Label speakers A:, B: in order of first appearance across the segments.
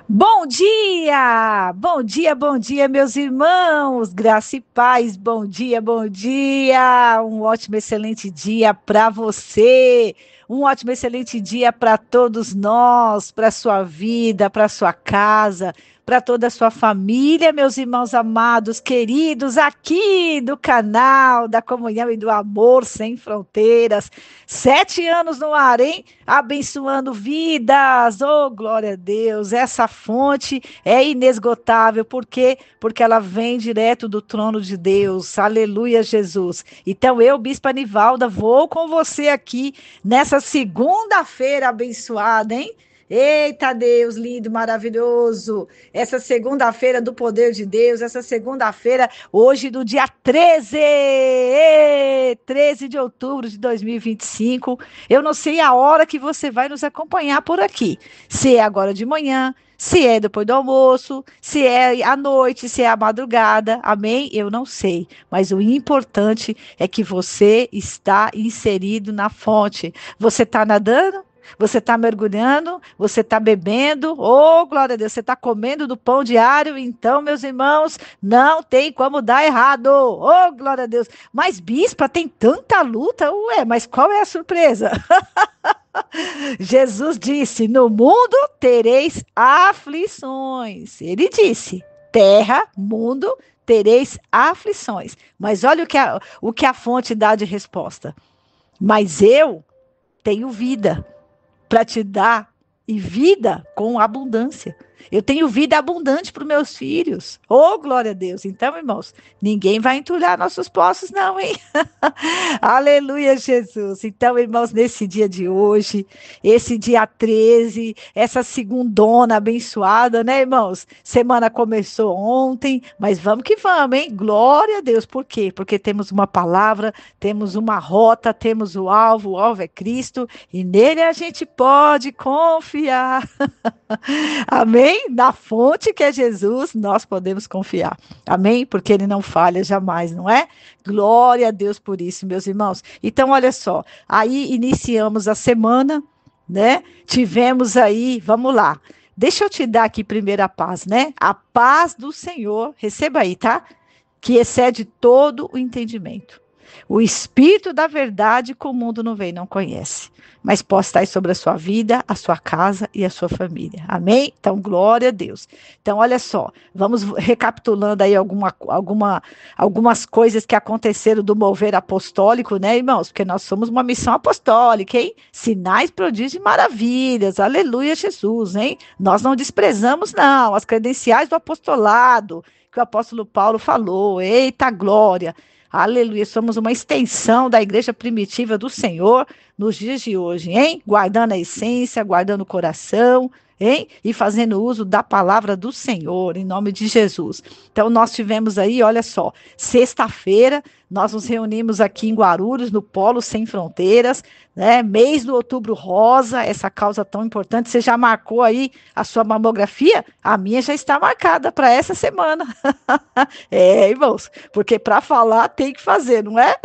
A: Bom dia, meus irmãos, graça e paz, bom dia, um ótimo, excelente dia para você, um ótimo, excelente dia para todos nós, para sua vida, para sua casa, para toda a sua família, meus irmãos amados, queridos, aqui do canal da Comunhão e do Amor Sem Fronteiras, 7 anos no ar, hein? Abençoando vidas, oh glória a Deus, essa fonte é inesgotável, por quê? Porque ela vem direto do trono de Deus, aleluia Jesus. Então eu, Bispa Nivalda, vou com você aqui nessa segunda-feira abençoada, hein? Eita Deus, lindo, maravilhoso, essa segunda-feira do poder de Deus, essa segunda-feira, hoje do dia 13 de outubro de 2025, eu não sei a hora que você vai nos acompanhar por aqui. Se é agora de manhã, se é depois do almoço, se é à noite, se é à madrugada. Amém? Eu não sei. Mas o importante é que você está inserido na fonte. Você está nadando? Você está mergulhando, você está bebendo, oh glória a Deus, você está comendo do pão diário, então, meus irmãos, não tem como dar errado, oh glória a Deus. Mas, bispa, tem tanta luta, ué, mas qual é a surpresa? Jesus disse: no mundo tereis aflições. Ele disse: terra, mundo, tereis aflições. Mas olha o que a fonte dá de resposta. Mas eu tenho vida para te dar e vida com abundância. Eu tenho vida abundante para os meus filhos. Oh, glória a Deus. Então, irmãos, ninguém vai entulhar nossos poços, não, hein? Aleluia, Jesus. Então, irmãos, nesse dia de hoje, esse dia 13, essa segundona abençoada, né, irmãos? Semana começou ontem, mas vamos que vamos, hein? Glória a Deus. Por quê? Porque temos uma palavra, temos uma rota, temos o alvo é Cristo, e nele a gente pode confiar. Amém? Na fonte que é Jesus, nós podemos confiar. Amém? Porque ele não falha jamais, não é? Glória a Deus por isso, meus irmãos. Então, olha só, aí iniciamos a semana, né? Tivemos aí, vamos lá. Deixa eu te dar aqui primeiro a paz, né? A paz do Senhor, receba aí, tá? Que excede todo o entendimento. O Espírito da verdade que o mundo não vê e não conhece, mas possa estar sobre a sua vida, a sua casa e a sua família. Amém? Então, glória a Deus. Então, olha só, vamos recapitulando aí algumas coisas que aconteceram do mover apostólico, né, irmãos? Porque nós somos uma missão apostólica, hein? Sinais, prodígios e maravilhas. Aleluia, Jesus, hein? Nós não desprezamos, não, as credenciais do apostolado que o apóstolo Paulo falou. Eita glória! Aleluia, somos uma extensão da igreja primitiva do Senhor nos dias de hoje, hein? Guardando a essência, guardando o coração, hein? E fazendo uso da palavra do Senhor, em nome de Jesus. Então, nós tivemos aí, olha só, sexta-feira, nós nos reunimos aqui em Guarulhos, no Polo Sem Fronteiras, né? Mês do Outubro Rosa, essa causa tão importante. Você já marcou aí a sua mamografia? A minha já está marcada para essa semana. É, irmãos, porque para falar tem que fazer, não é?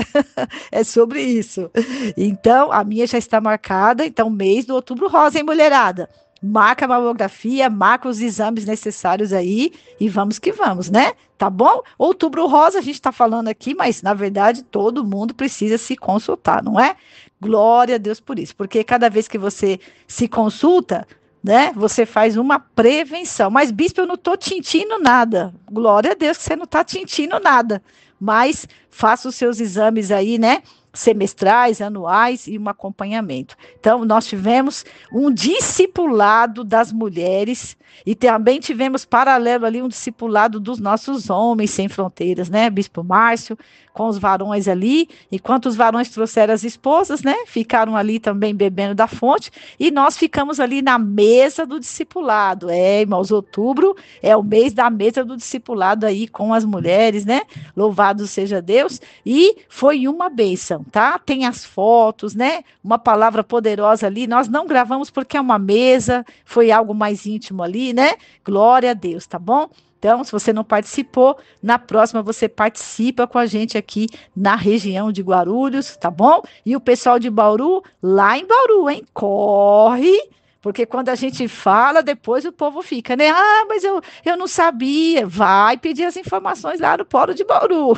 A: É sobre isso. Então, a minha já está marcada, então, mês do Outubro Rosa, hein, mulherada? Marca a mamografia, marca os exames necessários aí e vamos que vamos, né? Tá bom? Outubro Rosa, a gente está falando aqui, mas na verdade todo mundo precisa se consultar, não é? Glória a Deus por isso, porque cada vez que você se consulta, né, você faz uma prevenção. Mas, bispo, eu não estou tintindo nada. Glória a Deus que você não está tintindo nada. Mas faça os seus exames aí, né? Semestrais, anuais e um acompanhamento. Então, nós tivemos um discipulado das mulheres e também tivemos paralelo ali um discipulado dos nossos homens sem fronteiras, né? Bispo Márcio, com os varões ali, enquanto os varões trouxeram as esposas, né? Ficaram ali também bebendo da fonte e nós ficamos ali na mesa do discipulado. É, irmãos, outubro é o mês da mesa do discipulado aí com as mulheres, né? Louvado seja Deus. E foi uma bênção, tá? Tem as fotos, né? Uma palavra poderosa ali. Nós não gravamos porque é uma mesa, foi algo mais íntimo ali, né? Glória a Deus, tá bom? Então, se você não participou, na próxima você participa com a gente aqui na região de Guarulhos, tá bom? E o pessoal de Bauru, lá em Bauru, hein? Corre Porque quando a gente fala, depois o povo fica, né? Ah, mas eu não sabia. Vai pedir as informações lá no Polo de Bauru,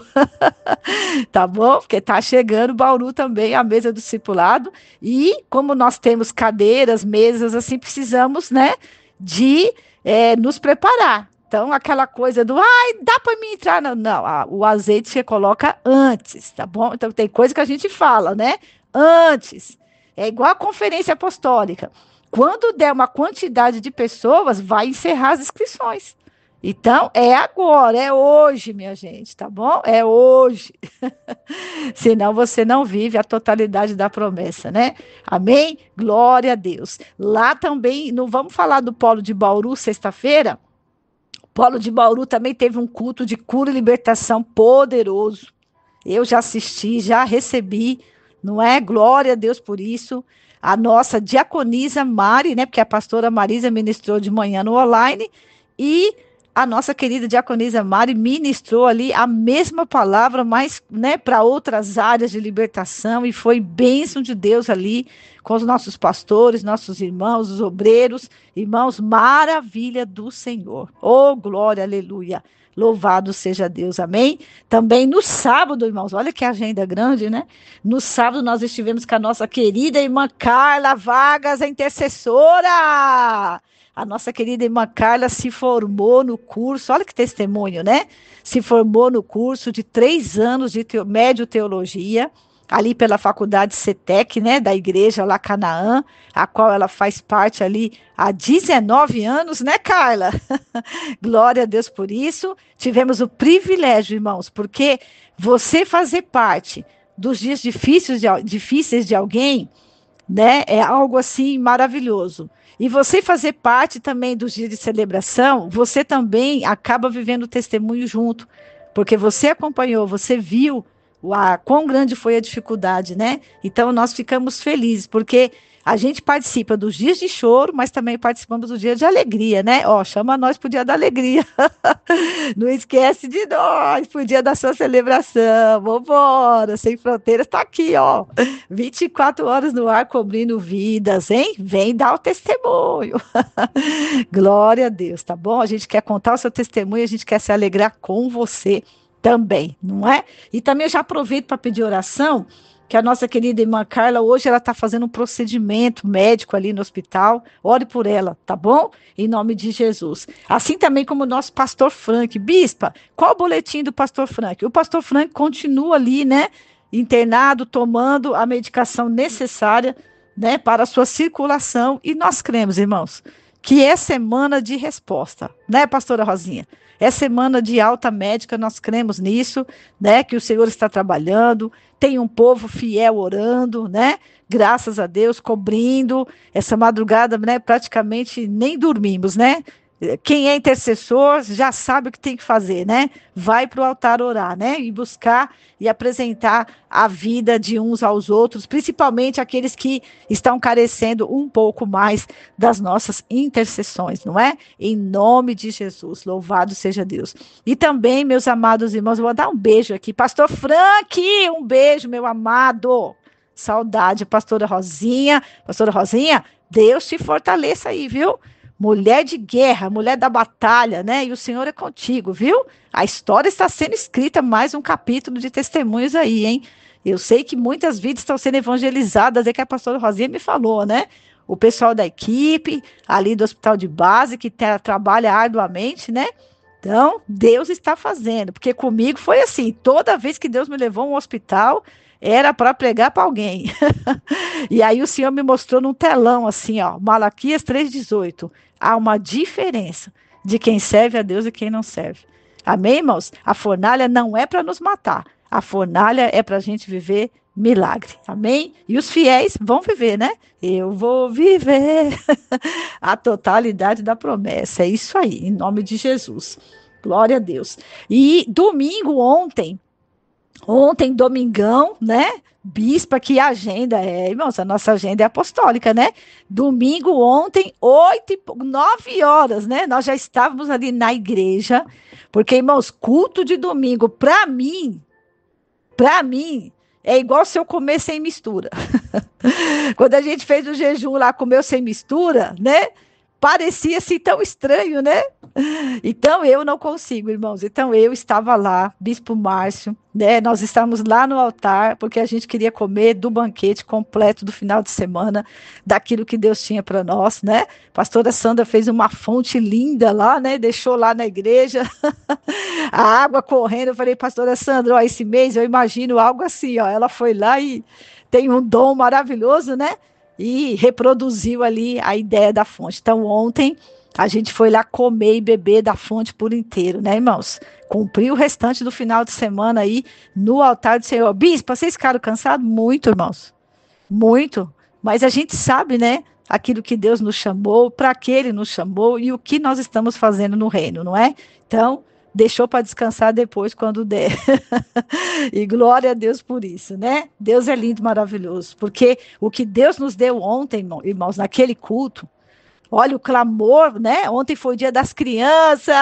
A: tá bom? Porque tá chegando Bauru também, a mesa do discipulado. E como nós temos cadeiras, mesas, assim, precisamos, né, de nos preparar. Então, aquela coisa do, ai, dá para mim entrar? Não, não, o azeite você coloca antes, tá bom? Então, tem coisa que a gente fala, né? Antes. É igual a conferência apostólica. Quando der uma quantidade de pessoas, vai encerrar as inscrições. Então, é agora, é hoje, minha gente, tá bom? É hoje. Senão você não vive a totalidade da promessa, né? Amém? Glória a Deus. Lá também, não vamos falar do Polo de Bauru sexta-feira? O Polo de Bauru também teve um culto de cura e libertação poderoso. Eu já assisti, já recebi, não é? Glória a Deus por isso. A nossa diaconisa Mari, né? Porque a pastora Marisa ministrou de manhã no online e a nossa querida diaconisa Mari ministrou ali a mesma palavra, mas, né, para outras áreas de libertação e foi bênção de Deus ali com os nossos pastores, nossos irmãos, os obreiros, irmãos, maravilha do Senhor. Oh, glória, aleluia. Louvado seja Deus, amém? Também no sábado, irmãos, olha que agenda grande, né? No sábado nós estivemos com a nossa querida irmã Carla Vargas, a intercessora. A nossa querida irmã Carla se formou no curso, olha que testemunho, né? Se formou no curso de 3 anos de médio teologia, ali pela faculdade CETEC, né? Da igreja lá Canaã, a qual ela faz parte ali há 19 anos, né, Carla? Glória a Deus por isso. Tivemos o privilégio, irmãos, porque você fazer parte dos dias difíceis de alguém, né, é algo assim maravilhoso. E você fazer parte também dos dias de celebração, você também acaba vivendo o testemunho junto, porque você acompanhou, você viu quão grande foi a dificuldade, né? Então nós ficamos felizes, porque a gente participa dos dias de choro, mas também participamos do dia de alegria, né? Ó, chama nós para o dia da alegria. Não esquece de nós pro dia da sua celebração. Vambora, Sem Fronteiras está aqui, ó. 24 horas no ar, cobrindo vidas, hein? Vem dar o testemunho. Glória a Deus, tá bom? A gente quer contar o seu testemunho, a gente quer se alegrar com você também, não é? E também eu já aproveito para pedir oração, que a nossa querida irmã Carla, hoje ela está fazendo um procedimento médico ali no hospital. Ore por ela, tá bom? Em nome de Jesus. Assim também como o nosso pastor Frank. Bispa, qual o boletim do pastor Frank? O pastor Frank continua ali, né? Internado, tomando a medicação necessária, né? Para a sua circulação. E nós cremos, irmãos, que é semana de resposta, né, pastora Rosinha? É semana de alta médica, nós cremos nisso, né? Que o Senhor está trabalhando, tem um povo fiel orando, né? Graças a Deus, cobrindo essa madrugada, né? Praticamente nem dormimos, né? Quem é intercessor já sabe o que tem que fazer, né? Vai para o altar orar, né? E buscar e apresentar a vida de uns aos outros, principalmente aqueles que estão carecendo um pouco mais das nossas intercessões, não é? Em nome de Jesus, louvado seja Deus. E também, meus amados irmãos, vou dar um beijo aqui. Pastor Frank, um beijo, meu amado. Saudade, pastora Rosinha. Pastora Rosinha, Deus te fortaleça aí, viu? Mulher de guerra, mulher da batalha, né? E o Senhor é contigo, viu? A história está sendo escrita, mais um capítulo de testemunhos aí, hein? Eu sei que muitas vidas estão sendo evangelizadas, é que a pastora Rosinha me falou, né? O pessoal da equipe, ali do hospital de base, que trabalha arduamente, né? Então, Deus está fazendo, porque comigo foi assim, toda vez que Deus me levou a um hospital, era para pregar para alguém. E aí o Senhor me mostrou num telão assim, ó, Malaquias 3,18. Há uma diferença de quem serve a Deus e quem não serve. Amém, irmãos? A fornalha não é para nos matar. A fornalha é para a gente viver milagre. Amém? E os fiéis vão viver, né? Eu vou viver a totalidade da promessa. É isso aí, em nome de Jesus. Glória a Deus. E domingo, ontem, domingão, né? Bispa, que agenda é, irmãos? A nossa agenda é apostólica, né? Domingo, ontem, 9 horas, né? Nós já estávamos ali na igreja, porque, irmãos, culto de domingo, para mim, É igual se eu comer sem mistura. Quando a gente fez o jejum lá, comeu sem mistura, né? Parecia assim tão estranho, né? Então eu não consigo, irmãos. Então eu estava lá, Bispo Márcio, né? Nós estávamos lá no altar porque a gente queria comer do banquete completo do final de semana, daquilo que Deus tinha para nós, né? Pastora Sandra fez uma fonte linda lá, né? Deixou lá na igreja a água correndo. Eu falei, pastora Sandra, ó, esse mês eu imagino algo assim, ó. Ela foi lá e tem um dom maravilhoso, né? E reproduziu ali a ideia da fonte. Então, ontem a gente foi lá comer e beber da fonte por inteiro, né, irmãos? Cumprir o restante do final de semana aí no altar do Senhor. Bispo, vocês ficaram cansados? Muito, irmãos. Muito. Mas a gente sabe, né? Aquilo que Deus nos chamou, para que Ele nos chamou e o que nós estamos fazendo no reino, não é? Então, deixou para descansar depois, quando der. E glória a Deus por isso, né? Deus é lindo, maravilhoso. Porque o que Deus nos deu ontem, irmãos, naquele culto, olha o clamor, né? Ontem foi o dia das crianças.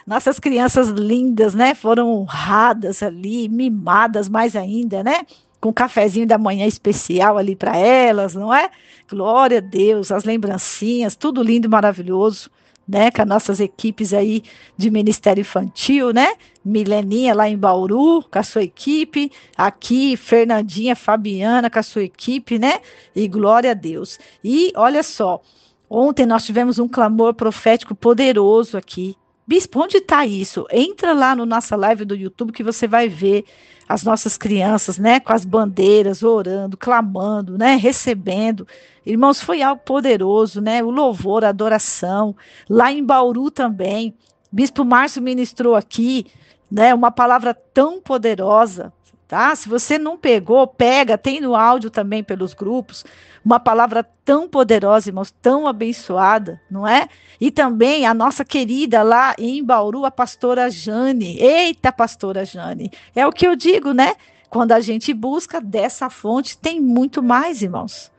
A: Nossas crianças lindas, né? Foram honradas ali, mimadas mais ainda, né? Com um cafezinho da manhã especial ali para elas, não é? Glória a Deus, as lembrancinhas, tudo lindo e maravilhoso, né? Com as nossas equipes aí de Ministério Infantil, né? Mileninha lá em Bauru, com a sua equipe, aqui Fernandinha, Fabiana com a sua equipe, né? E glória a Deus. E olha só, ontem nós tivemos um clamor profético poderoso aqui. Bispo, onde está isso? Entra lá no nossa live do YouTube que você vai ver as nossas crianças, né, com as bandeiras, orando, clamando, né, recebendo. Irmãos, foi algo poderoso, né? O louvor, a adoração. Lá em Bauru também. Bispo Márcio ministrou aqui, né, uma palavra tão poderosa, tá? Se você não pegou, pega, tem no áudio também pelos grupos. Uma palavra tão poderosa, irmãos, tão abençoada, não é? E também a nossa querida lá em Bauru, a pastora Jane. Eita, pastora Jane. É o que eu digo, né? Quando a gente busca dessa fonte, tem muito mais, irmãos.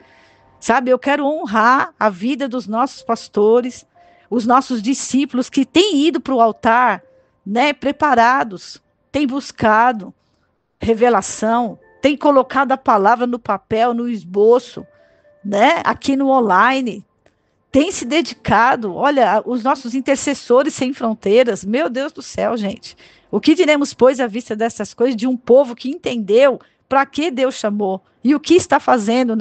A: Sabe, eu quero honrar a vida dos nossos pastores, os nossos discípulos que têm ido para o altar, né, preparados, têm buscado revelação, têm colocado a palavra no papel, no esboço, né, aqui no online, têm se dedicado. Olha, os nossos intercessores sem fronteiras, meu Deus do céu, gente. O que diremos, pois, à vista dessas coisas, de um povo que entendeu para que Deus chamou e o que está fazendo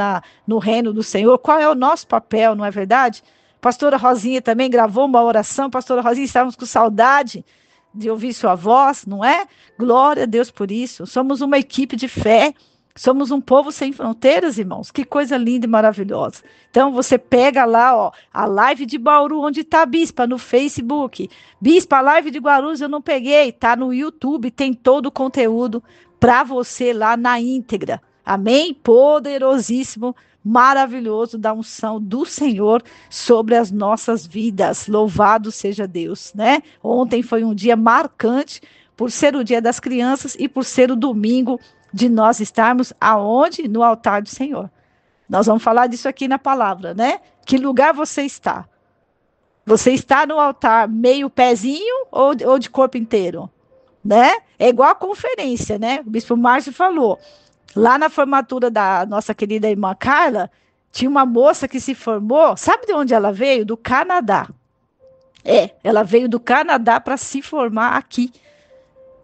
A: no reino do Senhor? Qual é o nosso papel, não é verdade? Pastora Rosinha também gravou uma oração. Pastora Rosinha, estávamos com saudade de ouvir sua voz, não é? Glória a Deus por isso. Somos uma equipe de fé. Somos um povo sem fronteiras, irmãos. Que coisa linda e maravilhosa. Então, você pega lá, ó, a live de Bauru, onde está a Bispa, no Facebook. Bispa, a live de Guarulhos eu não peguei, está no YouTube, tem todo o conteúdo para você lá na íntegra. Amém? Poderosíssimo, maravilhoso da unção do Senhor sobre as nossas vidas. Louvado seja Deus, né? Ontem foi um dia marcante por ser o dia das crianças e por ser o domingo de nós estarmos aonde? No altar do Senhor. Nós vamos falar disso aqui na palavra, né? Que lugar você está? Você está no altar meio pezinho ou de corpo inteiro? Né? É igual a conferência, né? O bispo Márcio falou. Lá na formatura da nossa querida irmã Carla, tinha uma moça que se formou, sabe de onde ela veio? Do Canadá. Ela veio do Canadá para se formar aqui,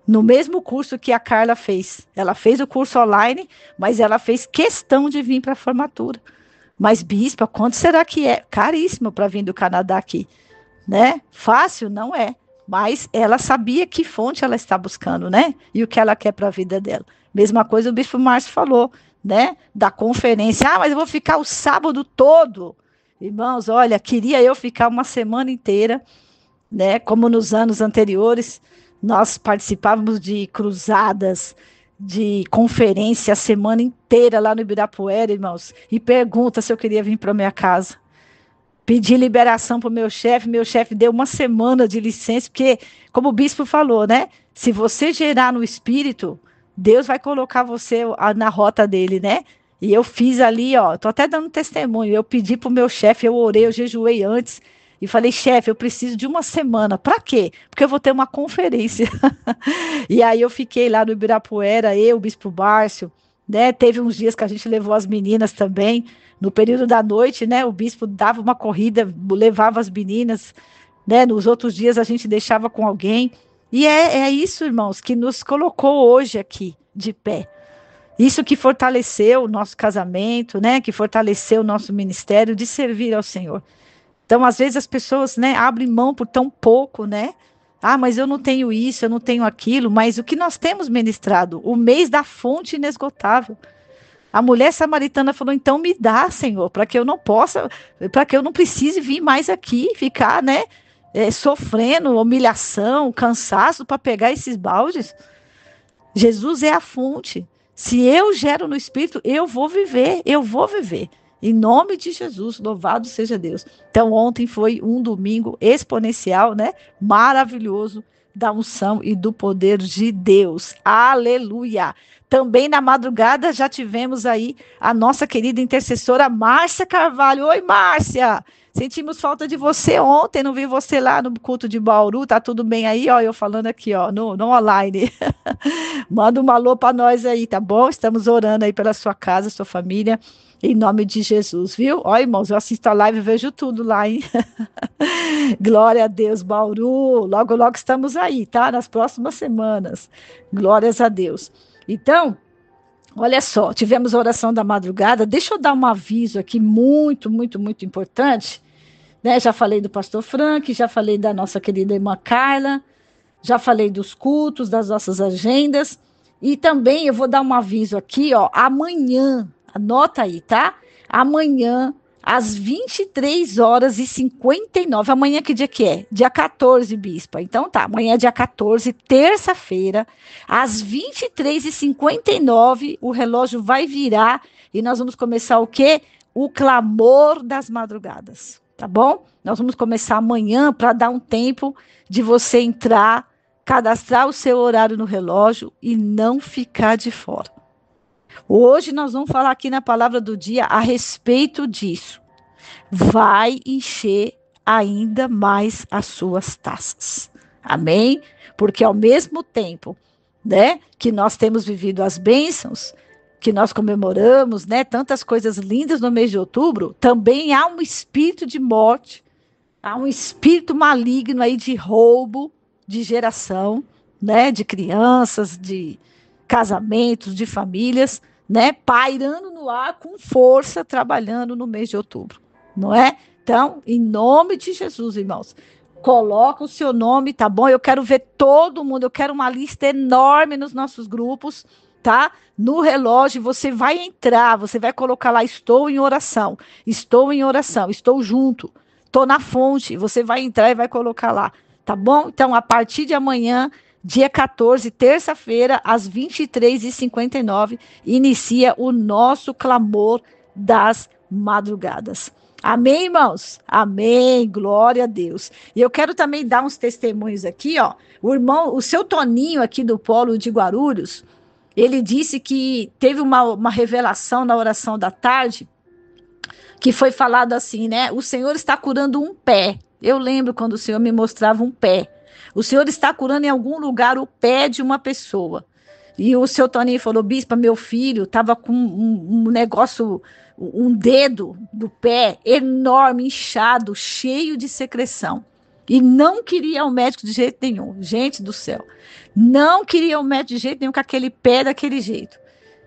A: no mesmo curso que a Carla fez. Ela fez o curso online, mas ela fez questão de vir para a formatura. Mas, bispa, quanto será que é? Caríssimo para vir do Canadá aqui, né? Fácil não é, mas ela sabia que fonte ela está buscando, né? E o que ela quer para a vida dela. Mesma coisa o bispo Márcio falou, né? Da conferência. Ah, mas eu vou ficar o sábado todo. Irmãos, olha, queria eu ficar uma semana inteira, né? Como nos anos anteriores, nós participávamos de cruzadas, de conferência a semana inteira lá no Ibirapuera, irmãos. E pergunta se eu queria vir para minha casa. Pedi liberação para o meu chefe deu uma semana de licença, porque, como o bispo falou, né? Se você gerar no espírito, Deus vai colocar você na rota dele, né? E eu fiz ali, ó, tô até dando testemunho, eu pedi para o meu chefe, eu orei, eu jejuei antes, e falei, chefe, eu preciso de uma semana. Para quê? Porque eu vou ter uma conferência. E aí eu fiquei lá no Ibirapuera, eu, o Bispo Márcio, né? Teve uns dias que a gente levou as meninas também. No período da noite, né? O bispo dava uma corrida, levava as meninas, né? Nos outros dias a gente deixava com alguém. E é isso, irmãos, que nos colocou hoje aqui de pé. Isso que fortaleceu o nosso casamento, né? Que fortaleceu o nosso ministério de servir ao Senhor. Então, às vezes as pessoas, né, abrem mão por tão pouco, né? Ah, mas eu não tenho isso, eu não tenho aquilo, mas o que nós temos ministrado? O mês da fonte inesgotável. A mulher samaritana falou: então me dá, Senhor, para que eu não possa, para que eu não precise vir mais aqui, ficar, né, sofrendo humilhação, cansaço para pegar esses baldes. Jesus é a fonte. Se eu gero no Espírito, eu vou viver, eu vou viver. Em nome de Jesus, louvado seja Deus. Então, ontem foi um domingo exponencial, né? Maravilhoso da unção e do poder de Deus. Aleluia. Também na madrugada já tivemos aí a nossa querida intercessora Márcia Carvalho. Oi, Márcia! Sentimos falta de você ontem, não vi você lá no culto de Bauru, tá tudo bem aí? Ó, eu falando aqui, ó, no online. Manda um alô para nós aí, tá bom? Estamos orando aí pela sua casa, sua família, em nome de Jesus, viu? Ó, irmãos, eu assisto a live e vejo tudo lá, hein? Glória a Deus, Bauru. Logo, logo estamos aí, tá? Nas próximas semanas. Glórias a Deus. Então, olha só, tivemos a oração da madrugada. Deixa eu dar um aviso aqui muito, muito, muito importante. Né? Já falei do pastor Frank, já falei da nossa querida irmã Carla, já falei dos cultos, das nossas agendas. E também eu vou dar um aviso aqui, ó. Amanhã, anota aí, tá? Amanhã, às 23h59. Amanhã que dia que é? Dia 14, bispa. Então tá, amanhã é dia 14, terça-feira, às 23h59, o relógio vai virar e nós vamos começar o quê? O clamor das madrugadas, tá bom? Nós vamos começar amanhã para dar um tempo de você entrar, cadastrar o seu horário no relógio e não ficar de fora. Hoje nós vamos falar aqui na palavra do dia a respeito disso. Vai encher ainda mais as suas taças. Amém? Porque ao mesmo tempo, né, que nós temos vivido as bênçãos, que nós comemoramos, né, tantas coisas lindas no mês de outubro, também há um espírito de morte, há um espírito maligno aí de roubo, de geração, né, de crianças, de casamentos, de famílias, né, pairando no ar com força, trabalhando no mês de outubro, não é? Então, em nome de Jesus, irmãos, coloca o seu nome, tá bom? Eu quero ver todo mundo, eu quero uma lista enorme nos nossos grupos, tá? No relógio, você vai entrar, você vai colocar lá, estou em oração, estou junto, estou na fonte, você vai entrar e vai colocar lá, tá bom? Então, a partir de amanhã, dia 14, terça-feira, às 23h59, inicia o nosso clamor das madrugadas. Amém, irmãos? Amém, glória a Deus. E eu quero também dar uns testemunhos aqui, ó. O seu Toninho aqui do Polo de Guarulhos, ele disse que teve uma revelação na oração da tarde, que foi falado assim, né? O Senhor está curando um pé. Eu lembro quando o Senhor me mostrava um pé. O Senhor está curando em algum lugar o pé de uma pessoa. E o seu Toninho falou, bispa, meu filho estava com um negócio, um dedo do pé enorme, inchado, cheio de secreção. E não queria o médico de jeito nenhum. Gente do céu. Não queria o médico de jeito nenhum com aquele pé daquele jeito.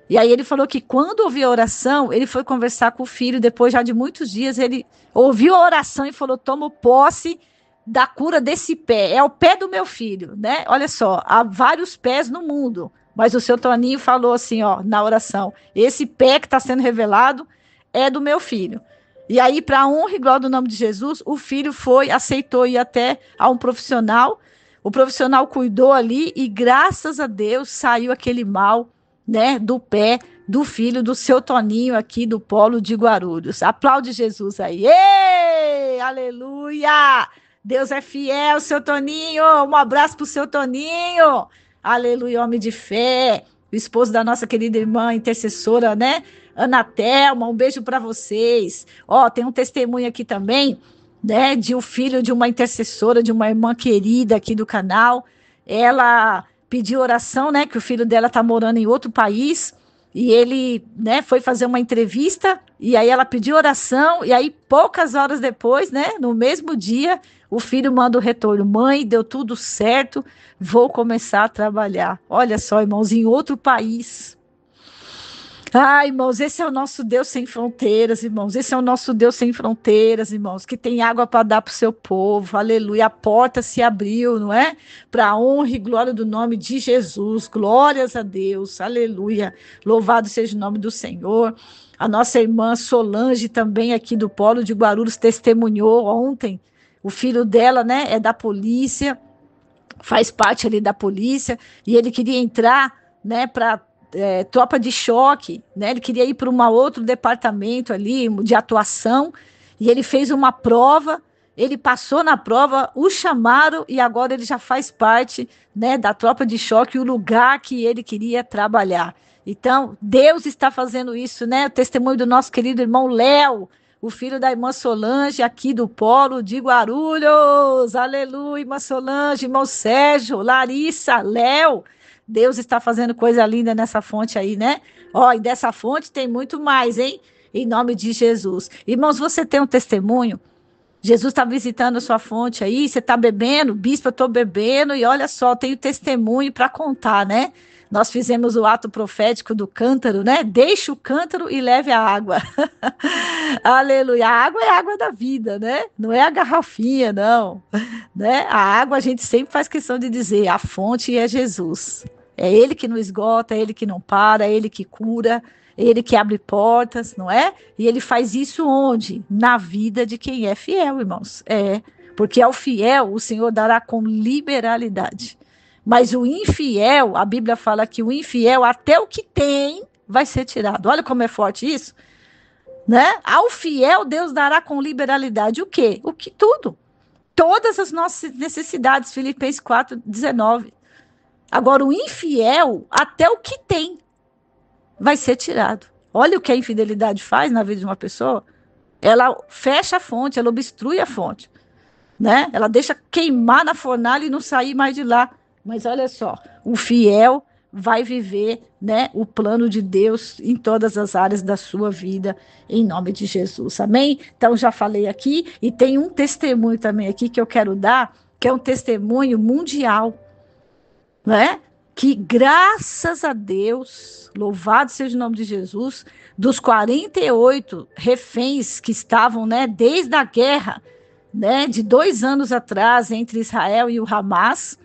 A: E aí ele falou que quando ouviu a oração, ele foi conversar com o filho, depois já de muitos dias, ele ouviu a oração e falou, tomo posse da cura desse pé. É o pé do meu filho, né? Olha só, há vários pés no mundo, mas o seu Toninho falou assim, ó, na oração, esse pé que está sendo revelado é do meu filho. E aí, para a honra e glória do nome de Jesus, o filho aceitou ir até a um profissional, o profissional cuidou ali e graças a Deus saiu aquele mal, né, do pé do filho do seu Toninho aqui do Polo de Guarulhos. Aplaude Jesus aí. Ei, aleluia! Deus é fiel, seu Toninho. Um abraço pro seu Toninho. Aleluia, homem de fé. O esposo da nossa querida irmã intercessora, né? Ana Thelma, um beijo para vocês. Ó, tem um testemunho aqui também né, de um filho de uma intercessora, de uma irmã querida aqui do canal. Ela pediu oração, né, que o filho dela está morando em outro país, e ele, né, foi fazer uma entrevista, e aí ela pediu oração, e aí poucas horas depois, né, no mesmo dia, o filho manda o retorno: mãe, deu tudo certo, vou começar a trabalhar. Olha só, irmãos, em outro país. Ah, irmãos, esse é o nosso Deus sem fronteiras, irmãos. Esse é o nosso Deus sem fronteiras, irmãos, que tem água para dar para o seu povo. Aleluia. A porta se abriu, não é? Para a honra e glória do nome de Jesus. Glórias a Deus. Aleluia. Louvado seja o nome do Senhor. A nossa irmã Solange, também aqui do Polo de Guarulhos, testemunhou ontem. O filho dela, né, é da polícia, faz parte ali da polícia, e ele queria entrar, né, para tropa de choque, né? Ele queria ir para um outro departamento ali de atuação, e ele fez uma prova, ele passou na prova, o chamaram e agora ele já faz parte, né, da tropa de choque, o lugar que ele queria trabalhar. Então, Deus está fazendo isso, né? O testemunho do nosso querido irmão Léo, o filho da irmã Solange, aqui do Polo de Guarulhos. Aleluia, irmã Solange, irmão Sérgio, Larissa, Léo. Deus está fazendo coisa linda nessa fonte aí, né? Ó, e dessa fonte tem muito mais, hein? Em nome de Jesus. Irmãos, você tem um testemunho? Jesus está visitando a sua fonte aí, você está bebendo? Bispo, eu estou bebendo, e olha só, tenho testemunho para contar, né? Nós fizemos o ato profético do cântaro, né? Deixe o cântaro e leve a água. Aleluia. A água é a água da vida, né? Não é a garrafinha, não. Né? A água a gente sempre faz questão de dizer, a fonte é Jesus. É Ele que não esgota, é Ele que não para, é Ele que cura, é Ele que abre portas, não é? E Ele faz isso onde? Na vida de quem é fiel, irmãos. É, porque ao fiel o Senhor dará com liberalidade. Mas o infiel, a Bíblia fala que o infiel, até o que tem, vai ser tirado. Olha como é forte isso, né? Ao fiel, Deus dará com liberalidade o quê? O que tudo. Todas as nossas necessidades, Filipenses 4:19. Agora, o infiel, até o que tem, vai ser tirado. Olha o que a infidelidade faz na vida de uma pessoa. Ela fecha a fonte, ela obstrui a fonte, né? Ela deixa queimar na fornalha e não sair mais de lá. Mas olha só, o fiel vai viver, né, o plano de Deus em todas as áreas da sua vida, em nome de Jesus, amém? Então, já falei aqui, e tem um testemunho também aqui que eu quero dar, que é um testemunho mundial, né? Que graças a Deus, louvado seja o nome de Jesus, dos 48 reféns que estavam, né, desde a guerra, né, de 2 anos atrás, entre Israel e o Hamas.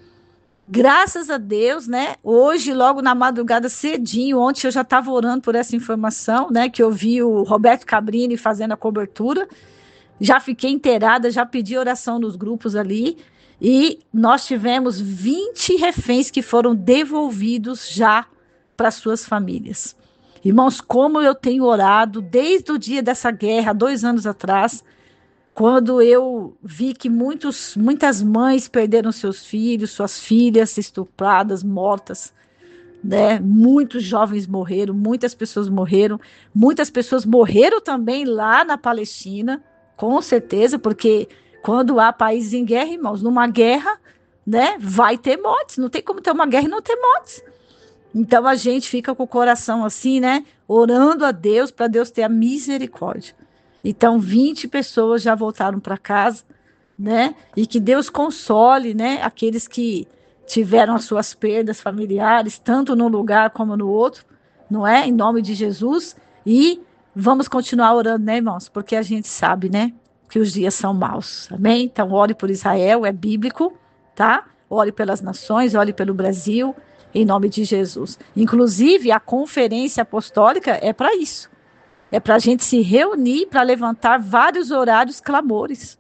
A: Graças a Deus, né? Hoje, logo na madrugada, cedinho, ontem eu já estava orando por essa informação, né? Que eu vi o Roberto Cabrini fazendo a cobertura. Já fiquei inteirada, já pedi oração nos grupos ali. E nós tivemos 20 reféns que foram devolvidos já para suas famílias. Irmãos, como eu tenho orado desde o dia dessa guerra, 2 anos atrás, quando eu vi que muitas mães perderam seus filhos, suas filhas estupradas, mortas, né? Muitos jovens morreram, muitas pessoas morreram também lá na Palestina, com certeza, porque quando há países em guerra, irmãos, numa guerra, né, vai ter mortes, não tem como ter uma guerra e não ter mortes. Então a gente fica com o coração assim, né, orando a Deus para Deus ter a misericórdia. Então, 20 pessoas já voltaram para casa, né? E que Deus console, né, aqueles que tiveram as suas perdas familiares, tanto num lugar como no outro, não é? Em nome de Jesus. E vamos continuar orando, né, irmãos? Porque a gente sabe, né, que os dias são maus. Amém? Então, ore por Israel, é bíblico, tá? Ore pelas nações, ore pelo Brasil, em nome de Jesus. Inclusive, a conferência apostólica é para isso. É para a gente se reunir para levantar vários horários clamores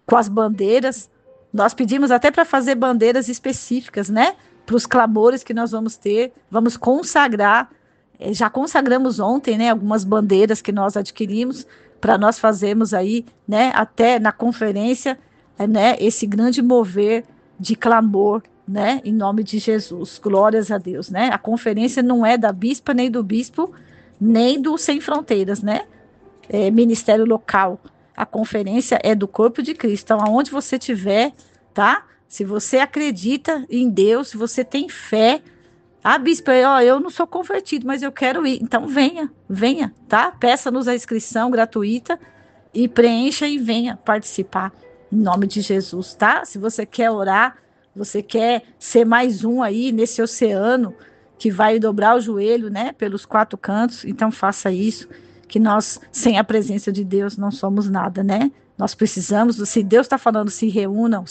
A: com as bandeiras. Nós pedimos até para fazer bandeiras específicas, né? Para os clamores que nós vamos ter. Vamos consagrar. Já consagramos ontem, né? Algumas bandeiras que nós adquirimos para nós fazermos aí, né? Até na conferência, né? Esse grande mover de clamor, né? Em nome de Jesus. Glórias a Deus, né? A conferência não é da bispa nem do bispo, nem do Sem Fronteiras, né? Ministério local. a conferência é do corpo de Cristo. Então, aonde você estiver, tá? Se você acredita em Deus, se você tem fé, bispa, ó, eu não sou convertido, mas eu quero ir. Então, venha, tá? Peça-nos a inscrição gratuita e preencha e venha participar, em nome de Jesus, tá? Se você quer orar, você quer ser mais um aí nesse oceano que vai dobrar o joelho, né, pelos 4 cantos, então faça isso, que nós, sem a presença de Deus, não somos nada, né? Nós precisamos, se Deus está falando se reúnam,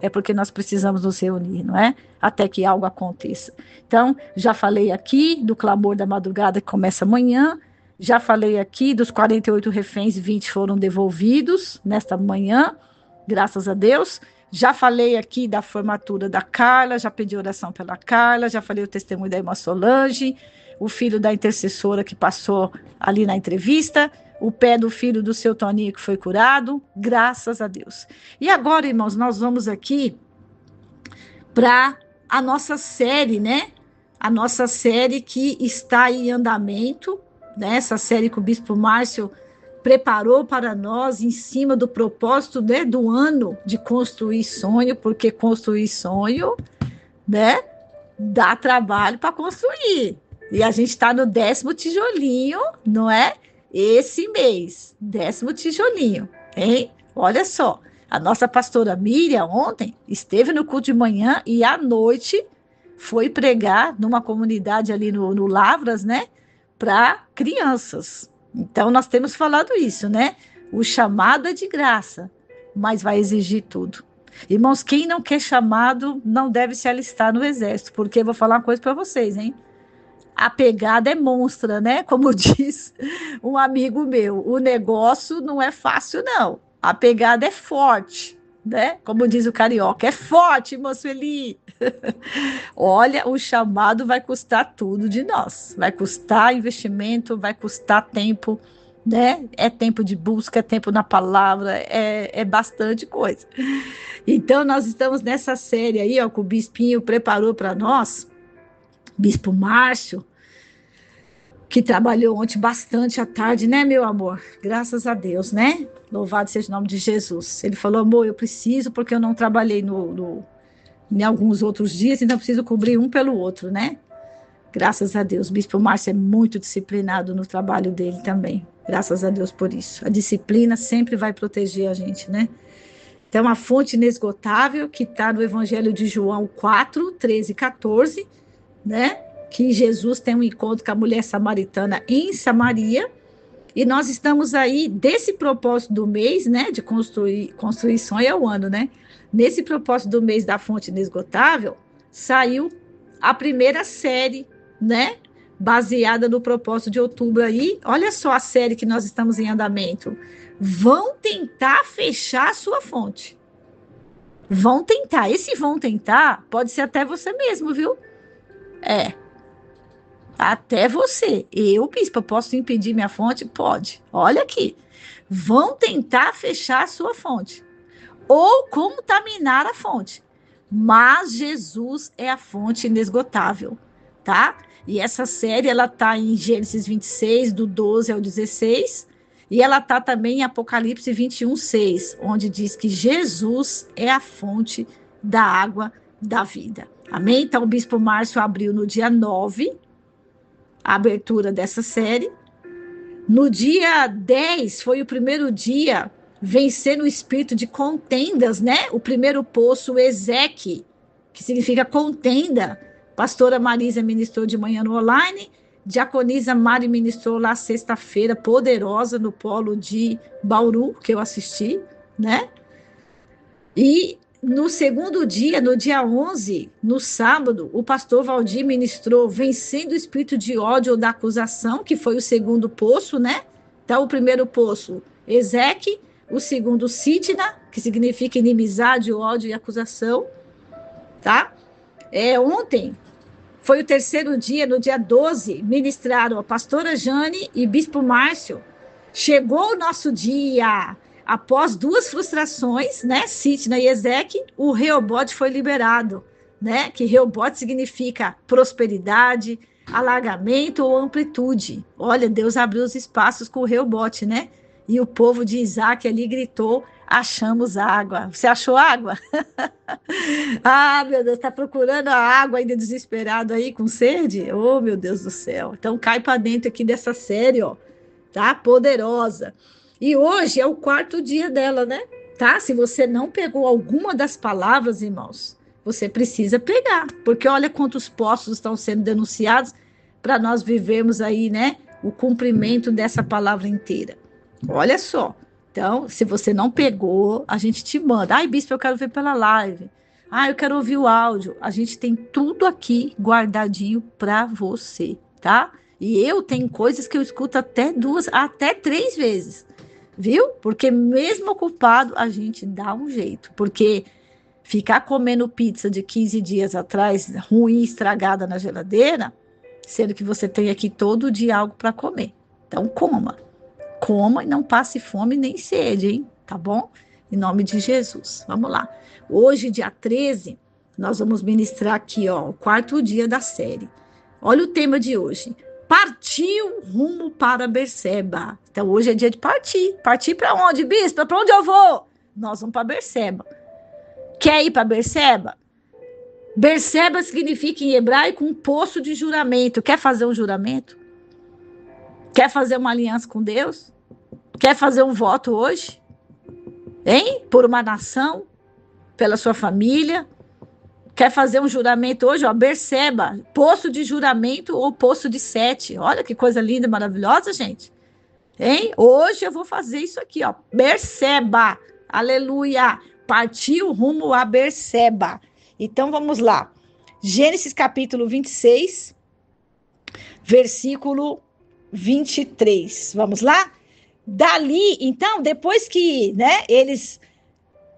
A: é porque nós precisamos nos reunir, não é? Até que algo aconteça. Então, já falei aqui do clamor da madrugada que começa amanhã, já falei aqui dos 48 reféns, 20 foram devolvidos nesta manhã, graças a Deus. Já falei aqui da formatura da Carla, já pedi oração pela Carla, já falei o testemunho da irmã Solange, o filho da intercessora que passou ali na entrevista, o pé do filho do seu Toninho que foi curado, graças a Deus. E agora, irmãos, nós vamos aqui para a nossa série, né? A nossa série que está em andamento, né? Essa série que o Bispo Márcio preparou para nós em cima do propósito, né, do ano de construir sonho, porque construir sonho, né, dá trabalho para construir. E a gente está no 10º tijolinho, não é? Esse mês, 10º tijolinho, hein? Olha só, a nossa pastora Miriam ontem esteve no culto de manhã e à noite foi pregar numa comunidade ali no Lavras, né, para crianças. Então, nós temos falado isso, né? O chamado é de graça, mas vai exigir tudo. Irmãos, quem não quer chamado não deve se alistar no exército, porque eu vou falar uma coisa para vocês, hein? A pegada é monstra, né? Como diz um amigo meu, o negócio não é fácil, não. A pegada é forte, né? Como diz o carioca, é forte, moço Eli. Olha, o chamado vai custar tudo de nós. Vai custar investimento, vai custar tempo, né? É tempo de busca, é tempo na palavra, é bastante coisa. Então, nós estamos nessa série aí, ó, que o Bispinho preparou para nós, Bispo Márcio, que trabalhou ontem bastante à tarde, né, meu amor? Graças a Deus, né? Louvado seja o nome de Jesus. Ele falou, amor, eu preciso, porque eu não trabalhei em alguns outros dias, então eu preciso cobrir um pelo outro, né? Graças a Deus. O Bispo Márcio é muito disciplinado no trabalho dele também. Graças a Deus por isso. A disciplina sempre vai proteger a gente, né? Então, a fonte inesgotável, que está no Evangelho de João 4, 13 e 14, né? Que Jesus tem um encontro com a mulher samaritana em Samaria, e nós estamos aí, desse propósito do mês, né, de construir sonho é o ano, né? Nesse propósito do mês da fonte inesgotável, saiu a primeira série, né, baseada no propósito de outubro aí. Olha só a série que nós estamos em andamento. Vão tentar fechar a sua fonte. Vão tentar. Esse vão tentar pode ser até você mesmo, viu? Até você. Eu, bispa, posso impedir minha fonte? Pode. Olha aqui. Vão tentar fechar a sua fonte. Ou contaminar a fonte. Mas Jesus é a fonte inesgotável, tá? E essa série, ela tá em Gênesis 26, do 12 ao 16, e ela tá também em Apocalipse 21, 6, onde diz que Jesus é a fonte da água da vida. Amém? Então, o Bispo Márcio abriu no dia 9, a abertura dessa série. No dia 10, foi o primeiro dia, vencer no espírito de contendas, né? O primeiro poço, o Ezeque, que significa contenda. Pastora Marisa ministrou de manhã no online, diaconisa Mari ministrou lá sexta-feira, poderosa, no polo de Bauru, que eu assisti, né? E no segundo dia, no dia 11, no sábado, o pastor Valdir ministrou vencendo o espírito de ódio ou da acusação, que foi o segundo poço, né? Então, o primeiro poço, Ezeque, o segundo, Sitna, que significa inimizade, ódio e acusação, tá? Ontem foi o terceiro dia, no dia 12, ministraram a pastora Jane e bispo Márcio. Chegou o nosso dia. Após 2 frustrações, né, Sitna e Ezeque, o Reobote foi liberado, né? Que Reobote significa prosperidade, alargamento ou amplitude. Olha, Deus abriu os espaços com o Reobote, né? E o povo de Isaac ali gritou: achamos água. Você achou água? Ah, meu Deus, está procurando a água ainda desesperado aí com sede? Oh, meu Deus do céu. Então cai para dentro aqui dessa série, ó, tá? Poderosa. E hoje é o quarto dia dela, né? Tá? Se você não pegou alguma das palavras, irmãos, você precisa pegar, porque olha quantos postos estão sendo denunciados para nós vivermos aí, né? O cumprimento dessa palavra inteira. Olha só. Então, se você não pegou, a gente te manda. Ai, bispo, eu quero ver pela live. Ah, eu quero ouvir o áudio. A gente tem tudo aqui guardadinho para você, tá? E eu tenho coisas que eu escuto até 2, até 3 vezes, viu? Porque mesmo ocupado, a gente dá um jeito. Porque ficar comendo pizza de 15 dias atrás, ruim, estragada na geladeira, sendo que você tem aqui todo dia algo para comer. Então, coma. Coma e não passe fome nem sede, hein? Tá bom? Em nome de Jesus. Vamos lá. Hoje, dia 13, nós vamos ministrar aqui, ó, o quarto dia da série. Olha o tema de hoje. Partiu rumo para Berseba. Então, hoje é dia de partir. Partir para onde, bispo? Para onde eu vou? Nós vamos para Berseba. Quer ir para Berseba? Berseba significa em hebraico um poço de juramento. Quer fazer um juramento? Quer fazer uma aliança com Deus? Quer fazer um voto hoje? Hein? Por uma nação? Pela sua família? Quer fazer um juramento hoje? Ó, Berseba, poço de juramento ou poço de Sete. Olha que coisa linda, maravilhosa, gente. Hein? Hoje eu vou fazer isso aqui, ó. Berseba. Aleluia. Partiu rumo a Berseba. Então vamos lá. Gênesis capítulo 26, versículo 23. Vamos lá? Dali, então, depois que, né, eles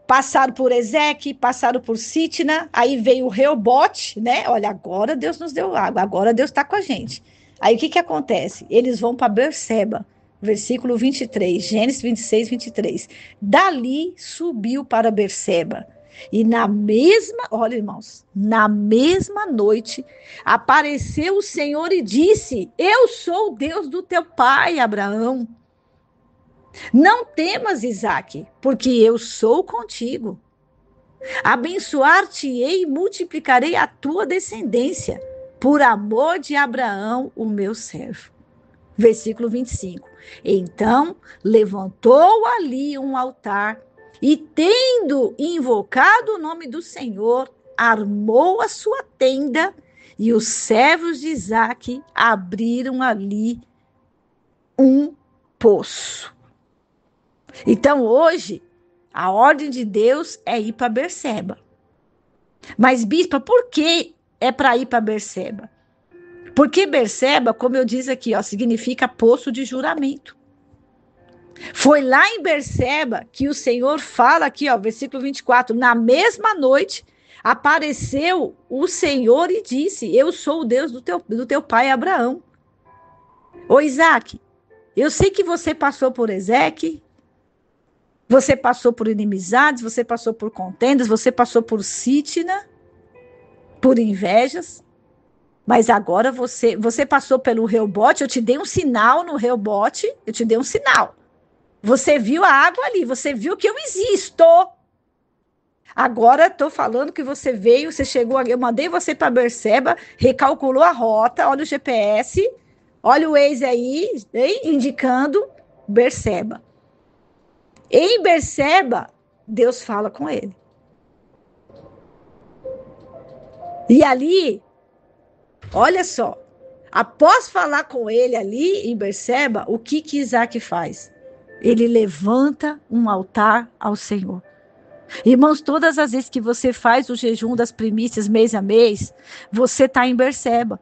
A: passaram por Ezeque, passaram por Sitna, aí veio o Reobote, né? Olha, agora Deus nos deu água, agora Deus está com a gente. Aí o que acontece? Eles vão para Berseba, versículo 23, Gênesis 26, 23. Dali subiu para Berseba. E na mesma, olha, irmãos, na mesma noite apareceu o Senhor e disse: Eu sou o Deus do teu pai, Abraão. Não temas, Isaque, porque eu sou contigo. Abençoar-te-ei e multiplicarei a tua descendência, por amor de Abraão, o meu servo. Versículo 25. Então levantou ali um altar e, tendo invocado o nome do Senhor, armou a sua tenda e os servos de Isaque abriram ali um poço. Então, hoje, a ordem de Deus é ir para Berseba. Mas, bispa, por que é para ir para Berseba? Porque Berseba, como eu disse aqui, ó, significa poço de juramento. Foi lá em Berseba que o Senhor fala aqui, ó, versículo 24, na mesma noite apareceu o Senhor e disse: Eu sou o Deus do teu pai Abraão. Ô Isaque, eu sei que você passou por Ezeque, você passou por inimizades, você passou por contendas, você passou por Sitna, por invejas, mas agora você passou pelo Reobote, eu te dei um sinal no Reobote, eu te dei um sinal. Você viu a água ali, você viu que eu existo. Agora estou falando que você veio, você chegou, eu mandei você para Berseba, recalculou a rota, olha o GPS, olha o Waze aí, indicando Berseba. Em Berseba, Deus fala com ele. E ali, olha só, após falar com ele ali em Berseba, o que Isaac faz? Ele levanta um altar ao Senhor. Irmãos, todas as vezes que você faz o jejum das primícias mês a mês, você está em Berseba.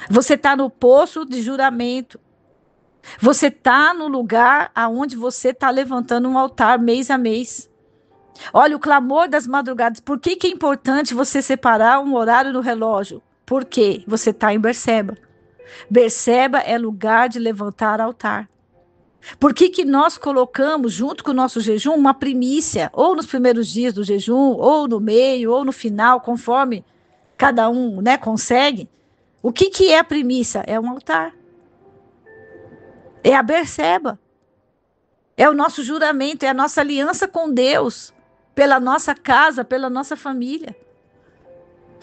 A: Você está no poço de juramento. Você está no lugar aonde você está levantando um altar mês a mês. Olha, o clamor das madrugadas. Por que é importante você separar um horário no relógio? Porque você está em Berseba. Berseba é lugar de levantar altar. Por que nós colocamos, junto com o nosso jejum, uma primícia? Ou nos primeiros dias do jejum, ou no meio, ou no final, conforme cada um, né, consegue. O que é a primícia? É um altar. É a Berseba. É o nosso juramento, é a nossa aliança com Deus, pela nossa casa, pela nossa família.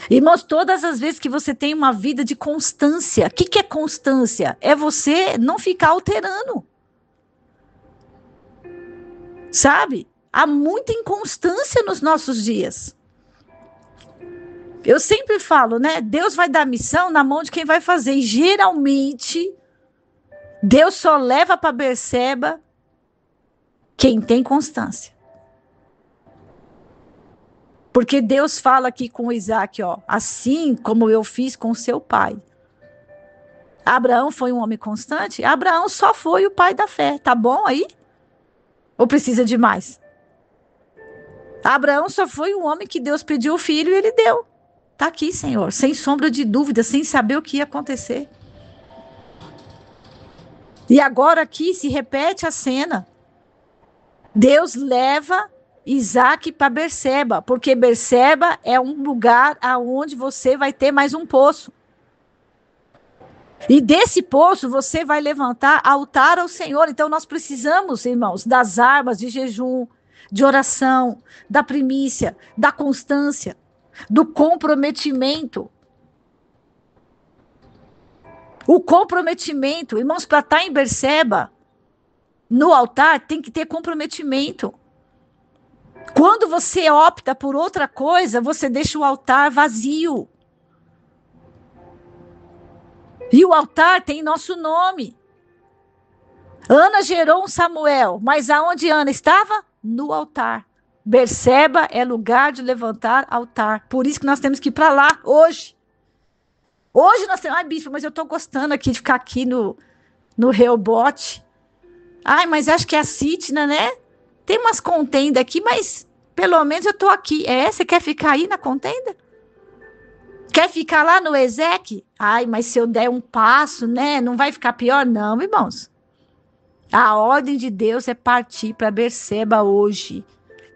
A: Irmãos, todas as vezes que você tem uma vida de constância, o que é constância? É você não ficar alterando. Sabe? Há muita inconstância nos nossos dias. Eu sempre falo, né? Deus vai dar missão na mão de quem vai fazer. E geralmente, Deus só leva para Berseba quem tem constância. Porque Deus fala aqui com Isaac, ó, assim como eu fiz com seu pai. Abraão foi um homem constante? Abraão só foi o pai da fé. Tá bom aí? Ou precisa de mais? Abraão só foi um homem que Deus pediu o filho e ele deu. Tá aqui, Senhor, sem sombra de dúvida, sem saber o que ia acontecer. E agora aqui se repete a cena. Deus leva Isaac para Berseba, porque Berseba é um lugar aonde você vai ter mais um poço. E desse poço você vai levantar altar ao Senhor. Então nós precisamos, irmãos, das armas de jejum, de oração, da primícia, da constância, do comprometimento. O comprometimento, irmãos, para estar em Berseba, no altar, tem que ter comprometimento. Quando você opta por outra coisa, você deixa o altar vazio. E o altar tem nosso nome. Ana gerou um Samuel, mas aonde Ana estava? No altar. Berseba é lugar de levantar altar. Por isso que nós temos que ir para lá hoje. Hoje nós temos... Ai, bispo, mas eu estou gostando aqui de ficar aqui no Rehobote. Ai, mas acho que é a Sitna, né? Tem umas contendas aqui, mas pelo menos eu estou aqui. É, você quer ficar aí na contenda? Quer ficar lá no Ezeque? Ai, mas se eu der um passo, né? Não vai ficar pior? Não, irmãos. A ordem de Deus é partir para Berseba hoje.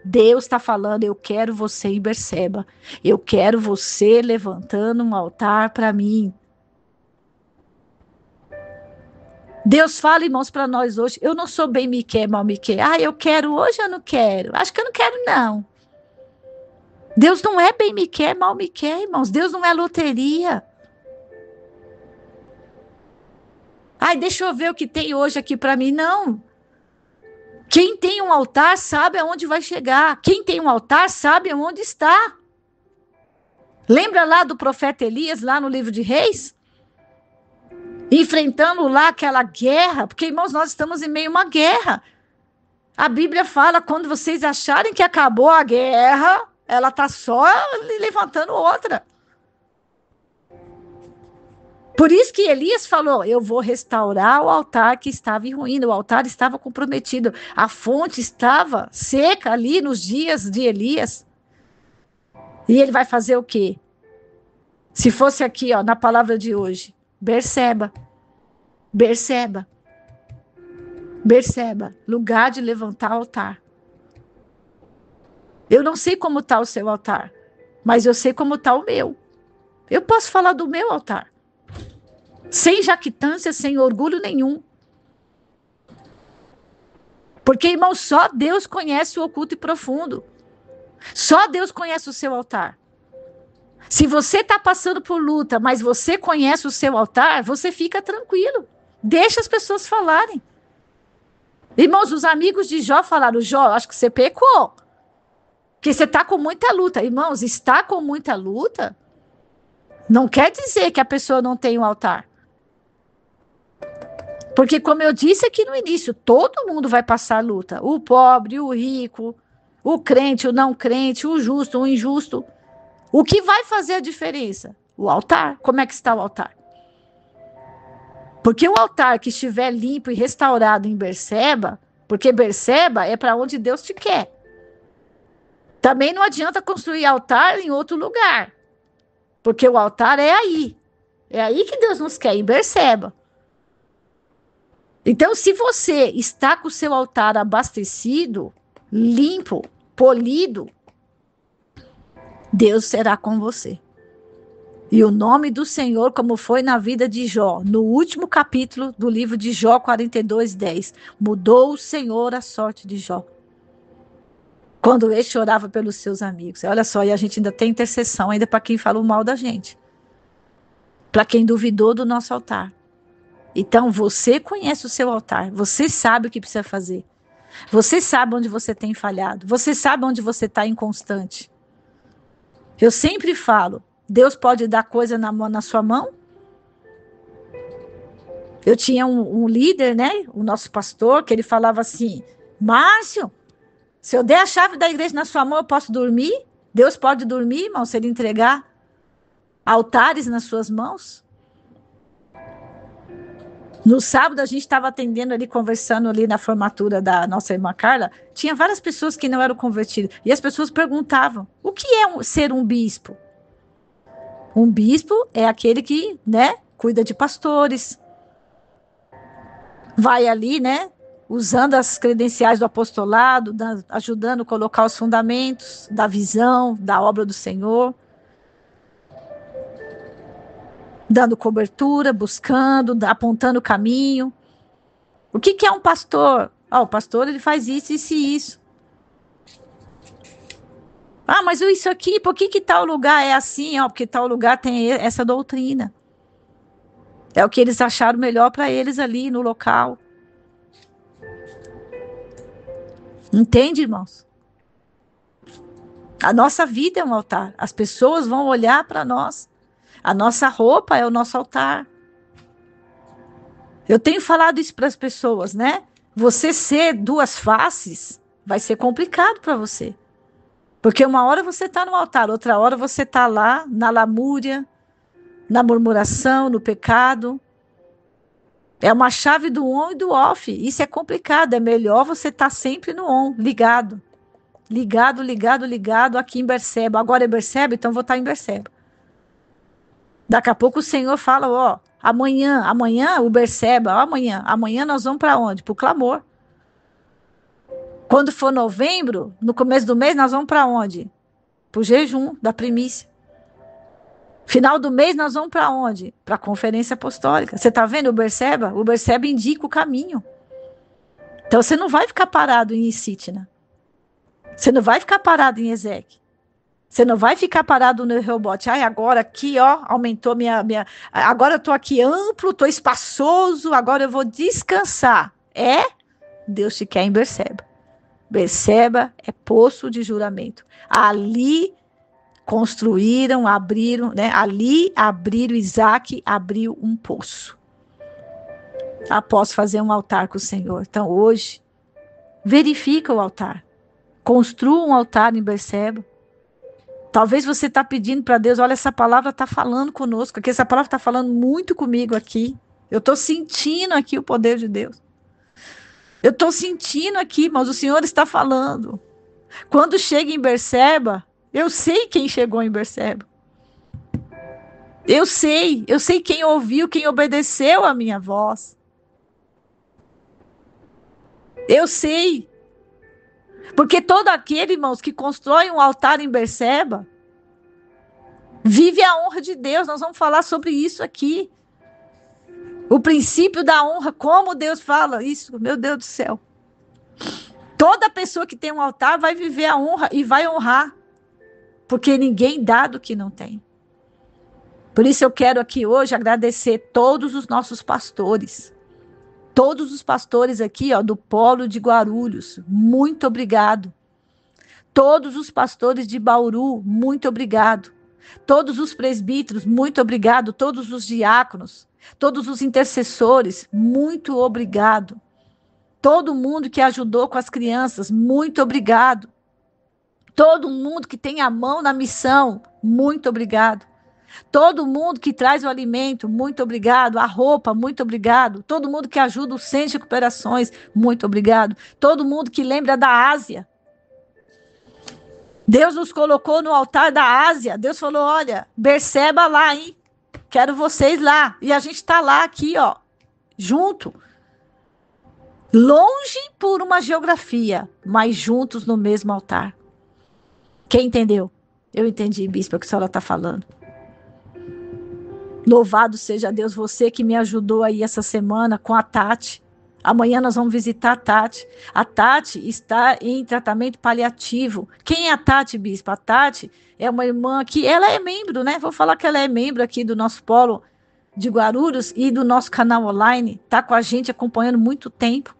A: Deus está falando, eu quero você em Berseba. Eu quero você levantando um altar para mim. Deus fala, irmãos, para nós hoje. Eu não sou bem me quer, mal me quer. Ah, eu quero hoje, eu não quero. Acho que eu não quero, não. Deus não é bem me quer, mal me quer, irmãos. Deus não é loteria. Ai, deixa eu ver o que tem hoje aqui para mim. Não. Quem tem um altar sabe aonde vai chegar. Quem tem um altar sabe aonde está. Lembra lá do profeta Elias, lá no livro de Reis? Enfrentando lá aquela guerra. Porque, irmãos, nós estamos em meio a uma guerra. A Bíblia fala, quando vocês acharem que acabou a guerra, ela está só levantando outra. Por isso que Elias falou, eu vou restaurar o altar que estava em ruína. O altar estava comprometido. A fonte estava seca ali nos dias de Elias. E ele vai fazer o quê? Se fosse aqui, ó, na palavra de hoje. Berseba. Berseba. Berseba. Lugar de levantar altar. Eu não sei como está o seu altar. Mas eu sei como está o meu. Eu posso falar do meu altar. Sem jactância, sem orgulho nenhum. Porque, irmão, só Deus conhece o oculto e profundo. Só Deus conhece o seu altar. Se você está passando por luta, mas você conhece o seu altar, você fica tranquilo. Deixa as pessoas falarem. Irmãos, os amigos de Jó falaram, Jó, acho que você pecou. Porque você está com muita luta. Irmãos, está com muita luta não quer dizer que a pessoa não tem um altar. Porque, como eu disse aqui no início, todo mundo vai passar luta. O pobre, o rico, o crente, o não crente, o justo, o injusto. O que vai fazer a diferença? O altar. Como é que está o altar? Porque o altar que estiver limpo e restaurado em Berseba, porque Berseba é para onde Deus te quer. Também não adianta construir altar em outro lugar. Porque o altar é aí. É aí que Deus nos quer, em Berseba. Então, se você está com o seu altar abastecido, limpo, polido, Deus será com você. E o nome do Senhor, como foi na vida de Jó, no último capítulo do livro de Jó 42:10, mudou o Senhor a sorte de Jó. Quando ele chorava pelos seus amigos. Olha só, e a gente ainda tem intercessão ainda para quem falou mal da gente. Para quem duvidou do nosso altar. Então, você conhece o seu altar. Você sabe o que precisa fazer. Você sabe onde você tem falhado. Você sabe onde você está inconstante. Eu sempre falo, Deus pode dar coisa na sua mão? Eu tinha um líder, né? O nosso pastor, que ele falava assim, Márcio, se eu der a chave da igreja na sua mão, eu posso dormir? Deus pode dormir, irmão, se ele entregar altares nas suas mãos? No sábado, a gente estava atendendo ali, conversando ali na formatura da nossa irmã Carla. Tinha várias pessoas que não eram convertidas. E as pessoas perguntavam, o que é ser um bispo? Um bispo é aquele que, né, cuida de pastores. Vai ali, né, usando as credenciais do apostolado, ajudando a colocar os fundamentos da visão, da obra do Senhor. Dando cobertura, buscando, apontando o caminho. O que é um pastor? O pastor ele faz isso, isso e isso. Mas isso aqui, por que tal lugar é assim? Porque tal lugar tem essa doutrina. É o que eles acharam melhor para eles ali no local. Entende, irmãos? A nossa vida é um altar. As pessoas vão olhar para nós. A nossa roupa é o nosso altar. Eu tenho falado isso para as pessoas, né? Você ser duas faces vai ser complicado para você. Porque uma hora você está no altar, outra hora você está lá na lamúria, na murmuração, no pecado. É uma chave do on e do off. Isso é complicado. É melhor você estar sempre no on, ligado. Ligado, ligado, ligado aqui em Berseba. Agora é Berseba, então vou estar em Berseba. Daqui a pouco o Senhor fala, amanhã o Berseba, amanhã nós vamos para onde? Para o clamor. Quando for novembro, no começo do mês, nós vamos para onde? Para o jejum da primícia. Final do mês, nós vamos para onde? Para a conferência apostólica. Você está vendo o Berseba? O Berseba indica o caminho. Então, você não vai ficar parado em Sitna. Você não vai ficar parado em Ezequiel. Você não vai ficar parado no Rehobote. Agora aqui, aumentou agora eu estou aqui amplo, estou espaçoso, agora eu vou descansar. Deus te quer em Berseba. Berseba é poço de juramento. Ali construíram, abriram, né? Ali abriram, Isaac abriu um poço. Após fazer um altar com o Senhor. Então hoje, verifica o altar. Construa um altar em Berseba. Talvez você está pedindo para Deus, olha, essa palavra está falando conosco, aqui essa palavra está falando muito comigo aqui. Eu estou sentindo aqui o poder de Deus. Eu estou sentindo aqui, mas o Senhor está falando. Quando chega em Berseba, eu sei quem chegou em Berseba. Eu sei quem ouviu, quem obedeceu a minha voz. Eu sei. Porque todo aquele, irmãos, que constrói um altar em Berseba, vive a honra de Deus. Nós vamos falar sobre isso aqui. O princípio da honra, como Deus fala isso, meu Deus do céu. Toda pessoa que tem um altar vai viver a honra e vai honrar. Porque ninguém dá do que não tem. Por isso eu quero aqui hoje agradecer todos os nossos pastores. Todos os pastores aqui, do Polo de Guarulhos, muito obrigado. Todos os pastores de Bauru, muito obrigado. Todos os presbíteros, muito obrigado. Todos os diáconos, todos os intercessores, muito obrigado. Todo mundo que ajudou com as crianças, muito obrigado. Todo mundo que tem a mão na missão, muito obrigado. Todo mundo que traz o alimento, muito obrigado. A roupa, muito obrigado. Todo mundo que ajuda o centro de recuperações, muito obrigado. Todo mundo que lembra da Ásia. Deus nos colocou no altar da Ásia. Deus falou, olha, Berseba lá, hein? Quero vocês lá. E a gente está lá aqui, junto. Longe por uma geografia, mas juntos no mesmo altar. Quem entendeu? Eu entendi, bispo, o que a senhora está falando. Louvado seja Deus, você que me ajudou aí essa semana com a Tati. Amanhã nós vamos visitar a Tati. A Tati está em tratamento paliativo. Quem é a Tati, bispo? A Tati é uma irmã que ela é membro, né? Vou falar que ela é membro aqui do nosso polo de Guarulhos e do nosso canal online. Está com a gente acompanhando muito tempo.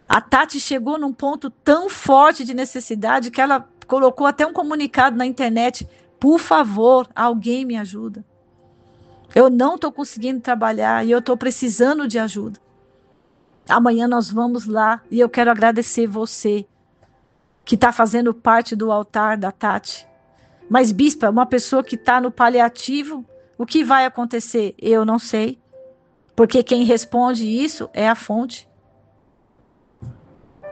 A: A Tati chegou num ponto tão forte de necessidade que ela colocou até um comunicado na internet. Por favor, alguém me ajuda. Eu não estou conseguindo trabalhar e eu estou precisando de ajuda. Amanhã nós vamos lá e eu quero agradecer você que está fazendo parte do altar da Tati. Mas, bispa, uma pessoa que está no paliativo, o que vai acontecer? Eu não sei. Porque quem responde isso é a fonte.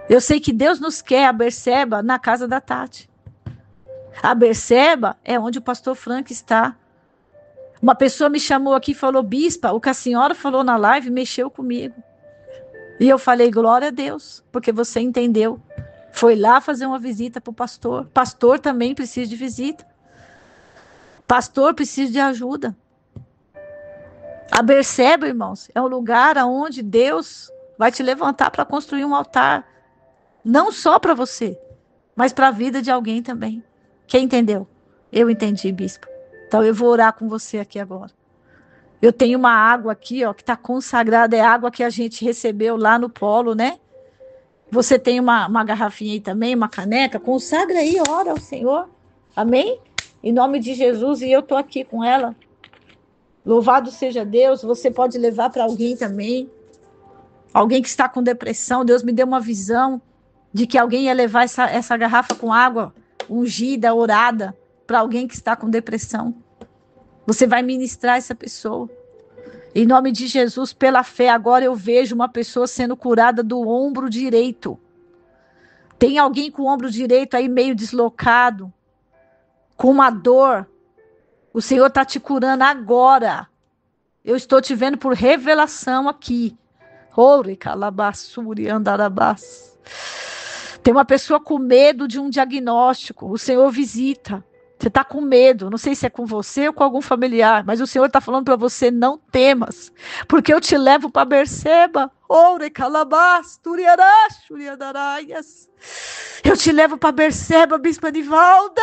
A: Eu sei que Deus nos quer a Berseba na casa da Tati. A Berseba é onde o pastor Frank está. Uma pessoa me chamou aqui e falou, bispa, o que a senhora falou na live mexeu comigo. E eu falei, glória a Deus, porque você entendeu. Foi lá fazer uma visita para o pastor. Pastor também precisa de visita. Pastor precisa de ajuda. A Berseba, irmãos, é um lugar onde Deus vai te levantar para construir um altar. Não só para você, mas para a vida de alguém também. Quem entendeu? Eu entendi, bispo. Então eu vou orar com você aqui agora. Eu tenho uma água aqui, ó, que está consagrada, é água que a gente recebeu lá no polo, né? Você tem uma garrafinha aí também, uma caneca, consagra aí, ora ao Senhor. Amém? Em nome de Jesus, e eu estou aqui com ela. Louvado seja Deus, você pode levar para alguém também. Alguém que está com depressão, Deus me deu uma visão de que alguém ia levar essa garrafa com água ungida, orada, para alguém que está com depressão. Você vai ministrar essa pessoa. Em nome de Jesus, pela fé, agora eu vejo uma pessoa sendo curada do ombro direito. Tem alguém com o ombro direito aí meio deslocado, com uma dor. O Senhor está te curando agora. Eu estou te vendo por revelação aqui. Tem uma pessoa com medo de um diagnóstico. O Senhor visita. Você está com medo, não sei se é com você ou com algum familiar, mas o Senhor está falando para você, não temas, porque eu te levo para Berseba. Eu te levo para Berseba, Bispa Nivalda.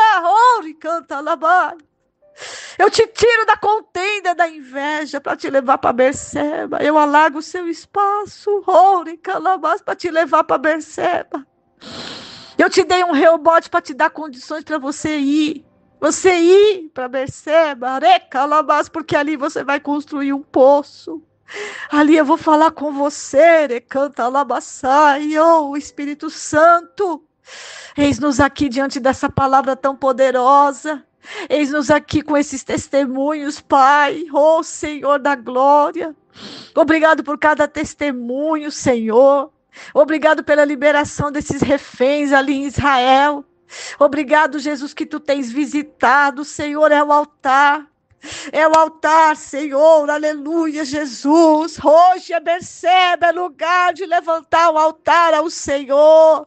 A: Eu te tiro da contenda da inveja para te levar para Berseba. Eu alargo o seu espaço, para te levar para Berseba. Eu te dei um rebote para te dar condições para você ir. Você ir para Berseba, porque ali você vai construir um poço. Ali eu vou falar com você, canta alabaçai, oh Espírito Santo. Eis-nos aqui diante dessa palavra tão poderosa. Eis-nos aqui com esses testemunhos, Pai, oh Senhor da glória. Obrigado por cada testemunho, Senhor. Obrigado pela liberação desses reféns ali em Israel. Obrigado, Jesus, que tu tens visitado. Senhor, é o altar. É o altar, Senhor, aleluia, Jesus. Hoje é Berseba, é lugar de levantar o altar ao Senhor.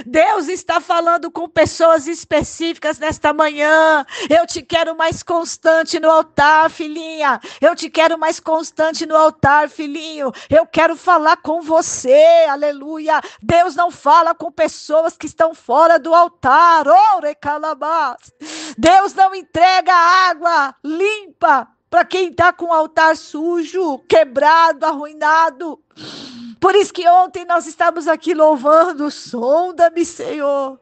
A: Deus está falando com pessoas específicas nesta manhã. Eu te quero mais constante no altar, filhinha. Eu te quero mais constante no altar, filhinho. Eu quero falar com você, aleluia. Deus não fala com pessoas que estão fora do altar. Deus não entrega água limpa para quem está com o altar sujo, quebrado, arruinado. Por isso que ontem nós estávamos aqui louvando, sonda-me, Senhor.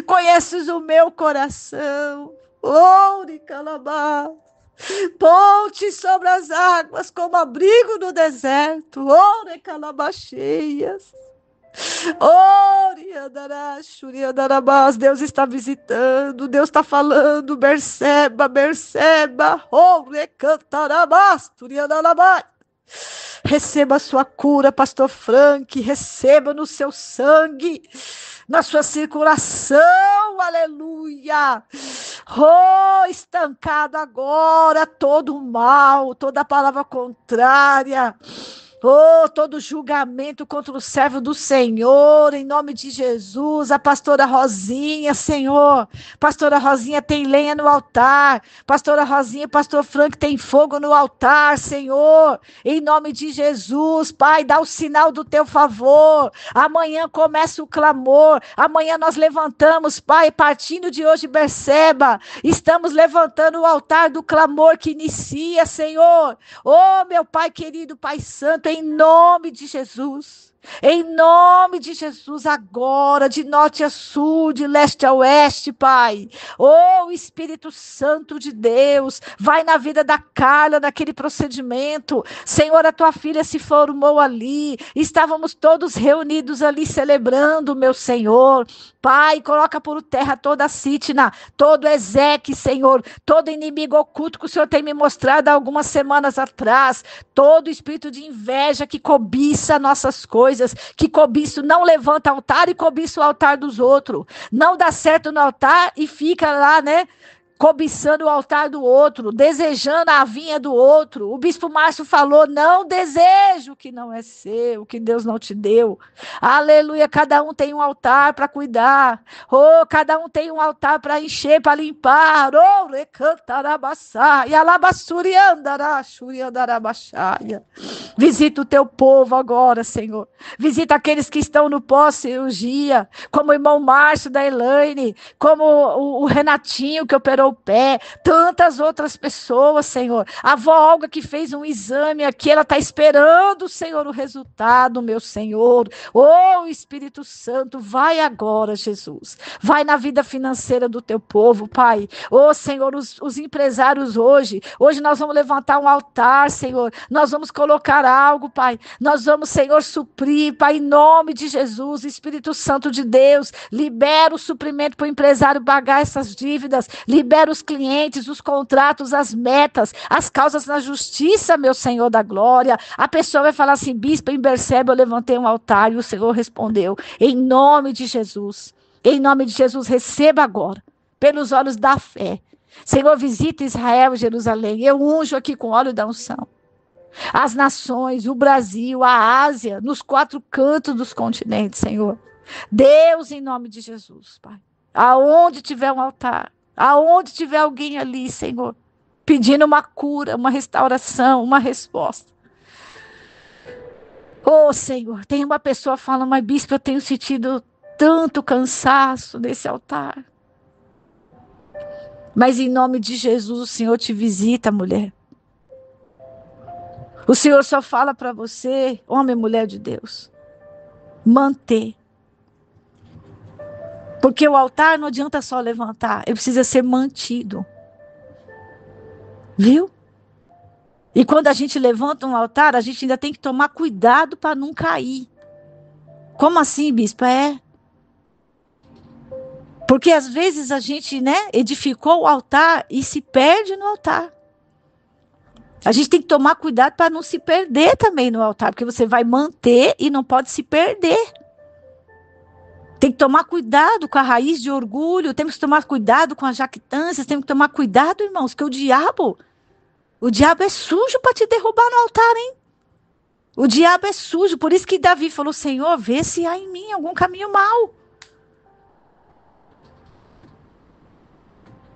A: Conheces o meu coração. Ponte sobre as águas, como abrigo no deserto. Cheias. Deus está visitando, Deus está falando, Berseba, Berseba. Receba a sua cura, pastor Frank, receba no seu sangue, na sua circulação, aleluia. Estancado agora todo o mal, toda palavra contrária. Oh, todo julgamento contra o servo do Senhor, em nome de Jesus. A pastora Rosinha, Senhor. Pastora Rosinha tem lenha no altar. Pastora Rosinha e pastor Frank tem fogo no altar, Senhor. Em nome de Jesus, Pai, dá o sinal do teu favor. Amanhã começa o clamor. Amanhã nós levantamos, Pai, partindo de hoje, Berseba. Estamos levantando o altar do clamor que inicia, Senhor. Oh, meu Pai querido, Pai Santo, em nome de Jesus. Em nome de Jesus, agora, de norte a sul, de leste a oeste, Pai. Oh, Espírito Santo de Deus, vai na vida da Carla, naquele procedimento. Senhor, a tua filha se formou ali. Estávamos todos reunidos ali celebrando, meu Senhor. Pai, coloca por terra toda a Sitna, todo Ezeque, Senhor, todo inimigo oculto que o Senhor tem me mostrado há algumas semanas atrás, todo espírito de inveja que cobiça nossas coisas, que cobiça, não levanta altar e cobiça o altar dos outros, não dá certo no altar e fica lá, né? Cobiçando o altar do outro, desejando a vinha do outro. O bispo Márcio falou, não desejo o que não é seu, o que Deus não te deu. Aleluia, cada um tem um altar para cuidar. Oh, cada um tem um altar para encher, para limpar. Oh, recantarabassaia, alabassuriandarachuriandarabaxaia. Visita o teu povo agora, Senhor. Visita aqueles que estão no pós-cirurgia, como o irmão Márcio da Elaine, como o Renatinho que operou o pé, tantas outras pessoas, Senhor. A avó Olga que fez um exame aqui, ela está esperando, Senhor, o resultado, meu Senhor. Oh, Espírito Santo, vai agora, Jesus. Vai na vida financeira do teu povo, Pai. Oh, Senhor, os empresários hoje nós vamos levantar um altar, Senhor. Nós vamos colocar algo, Pai. Nós vamos, Senhor, suprir, Pai, em nome de Jesus. Espírito Santo de Deus, libera o suprimento para o empresário pagar essas dívidas, libera os clientes, os contratos, as metas, as causas na justiça, meu Senhor da glória. A pessoa vai falar assim, bispo, em Berseba eu levantei um altar e o Senhor respondeu, em nome de Jesus. Em nome de Jesus, receba agora, pelos olhos da fé. Senhor, visita Israel e Jerusalém. Eu unjo aqui com óleo da unção as nações, o Brasil, a Ásia, nos 4 cantos dos continentes, Senhor. Deus, em nome de Jesus, Pai. Aonde tiver um altar, aonde tiver alguém ali, Senhor, pedindo uma cura, uma restauração, uma resposta. Oh, Senhor, tem uma pessoa falando, mas bispo, eu tenho sentido tanto cansaço nesse altar. Mas em nome de Jesus, o Senhor te visita, mulher. O Senhor só fala para você, homem e mulher de Deus, manter. Porque o altar não adianta só levantar, ele precisa ser mantido. Viu? E quando a gente levanta um altar, a gente ainda tem que tomar cuidado para não cair. Como assim, bispo? Porque às vezes a gente, edificou o altar e se perde no altar. A gente tem que tomar cuidado para não se perder também no altar, porque você vai manter e não pode se perder. Tem que tomar cuidado com a raiz de orgulho, temos que tomar cuidado com as jactâncias, temos que tomar cuidado, irmãos, que o diabo é sujo para te derrubar no altar, hein? O diabo é sujo, por isso que Davi falou, Senhor, vê se há em mim algum caminho mau.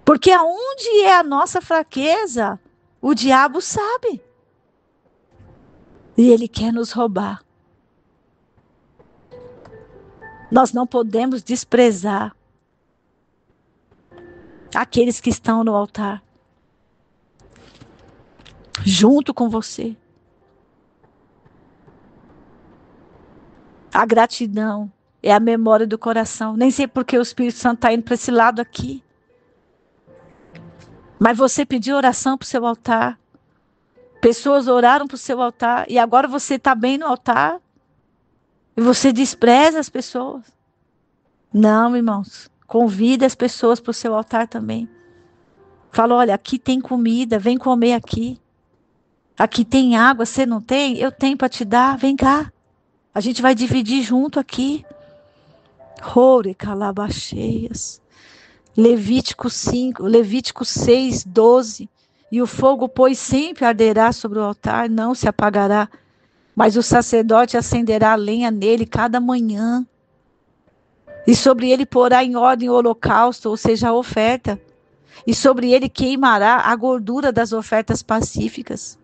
A: Porque aonde é a nossa fraqueza, o diabo sabe. E ele quer nos roubar. Nós não podemos desprezar aqueles que estão no altar. Junto com você. A gratidão é a memória do coração. Nem sei porque o Espírito Santo está indo para esse lado aqui. Mas você pediu oração para o seu altar. Pessoas oraram para o seu altar. E agora você está bem no altar. E você despreza as pessoas. Não, irmãos. Convida as pessoas para o seu altar também. Fala, olha, aqui tem comida. Vem comer aqui. Aqui tem água. Você não tem? Eu tenho para te dar. Vem cá. A gente vai dividir junto aqui. Ore calabacheias. Levítico 5, Levítico 6, 12. E o fogo, pois, sempre arderá sobre o altar, não se apagará. Mas o sacerdote acenderá a lenha nele cada manhã. E sobre ele porá em ordem o holocausto, ou seja, a oferta. E sobre ele queimará a gordura das ofertas pacíficas.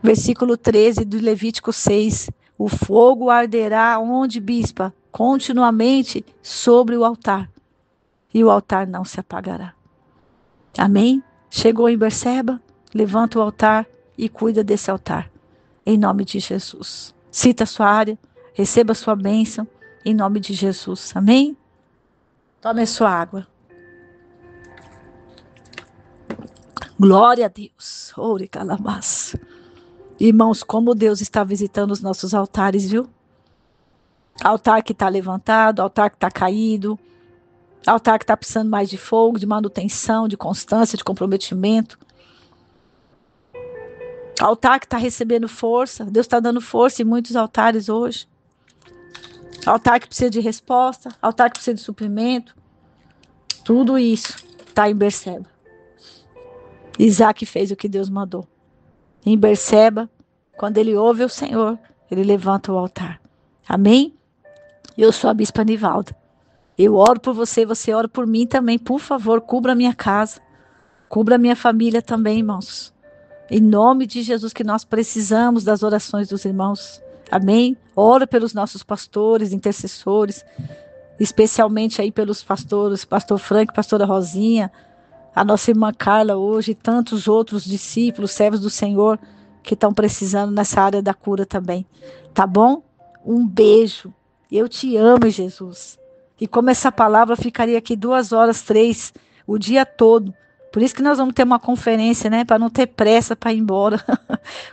A: Versículo 13 do Levítico 6. O fogo arderá onde, bispa? Continuamente sobre o altar. E o altar não se apagará. Amém? Chegou em Berseba? Levanta o altar e cuida desse altar. Em nome de Jesus. Cita a sua área, receba a sua bênção, em nome de Jesus. Amém? Tome a sua água. Glória a Deus. Ore calabás. Irmãos, como Deus está visitando os nossos altares, viu? Altar que está levantado, altar que está caído, altar que está precisando mais de fogo, de manutenção, de constância, de comprometimento. Altar que está recebendo força. Deus está dando força em muitos altares hoje. Altar que precisa de resposta. Altar que precisa de suprimento. Tudo isso está em Berseba. Isaac fez o que Deus mandou. Em Berseba, quando ele ouve o Senhor, ele levanta o altar. Amém? Eu sou a Bispa Nivalda. Eu oro por você, você ora por mim também. Por favor, cubra a minha casa. Cubra a minha família também, irmãos. Em nome de Jesus, que nós precisamos das orações dos irmãos. Amém? Ora pelos nossos pastores, intercessores, especialmente aí pelos pastores, pastor Frank, pastora Rosinha, a nossa irmã Carla hoje, e tantos outros discípulos, servos do Senhor, que estão precisando nessa área da cura também. Tá bom? Um beijo. Eu te amo, Jesus. E como essa palavra ficaria aqui 2 horas, 3, o dia todo. Por isso que nós vamos ter uma conferência, né? Para não ter pressa para ir embora.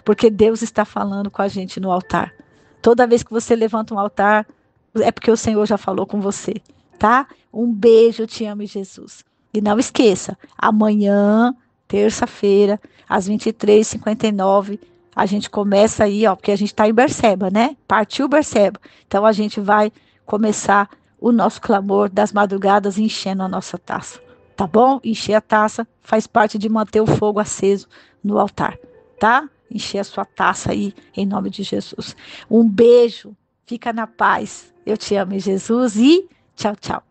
A: Porque Deus está falando com a gente no altar. Toda vez que você levanta um altar, é porque o Senhor já falou com você, tá? Um beijo, eu te amo, Jesus. E não esqueça, amanhã, terça-feira, às 23h59, a gente começa aí, ó, porque a gente está em Berseba, né? Partiu Berseba. Então a gente vai começar o nosso clamor das madrugadas enchendo a nossa taça. Tá bom? Encher a taça faz parte de manter o fogo aceso no altar, tá? Encher a sua taça aí, em nome de Jesus. Um beijo, fica na paz. Eu te amo, Jesus, e tchau, tchau.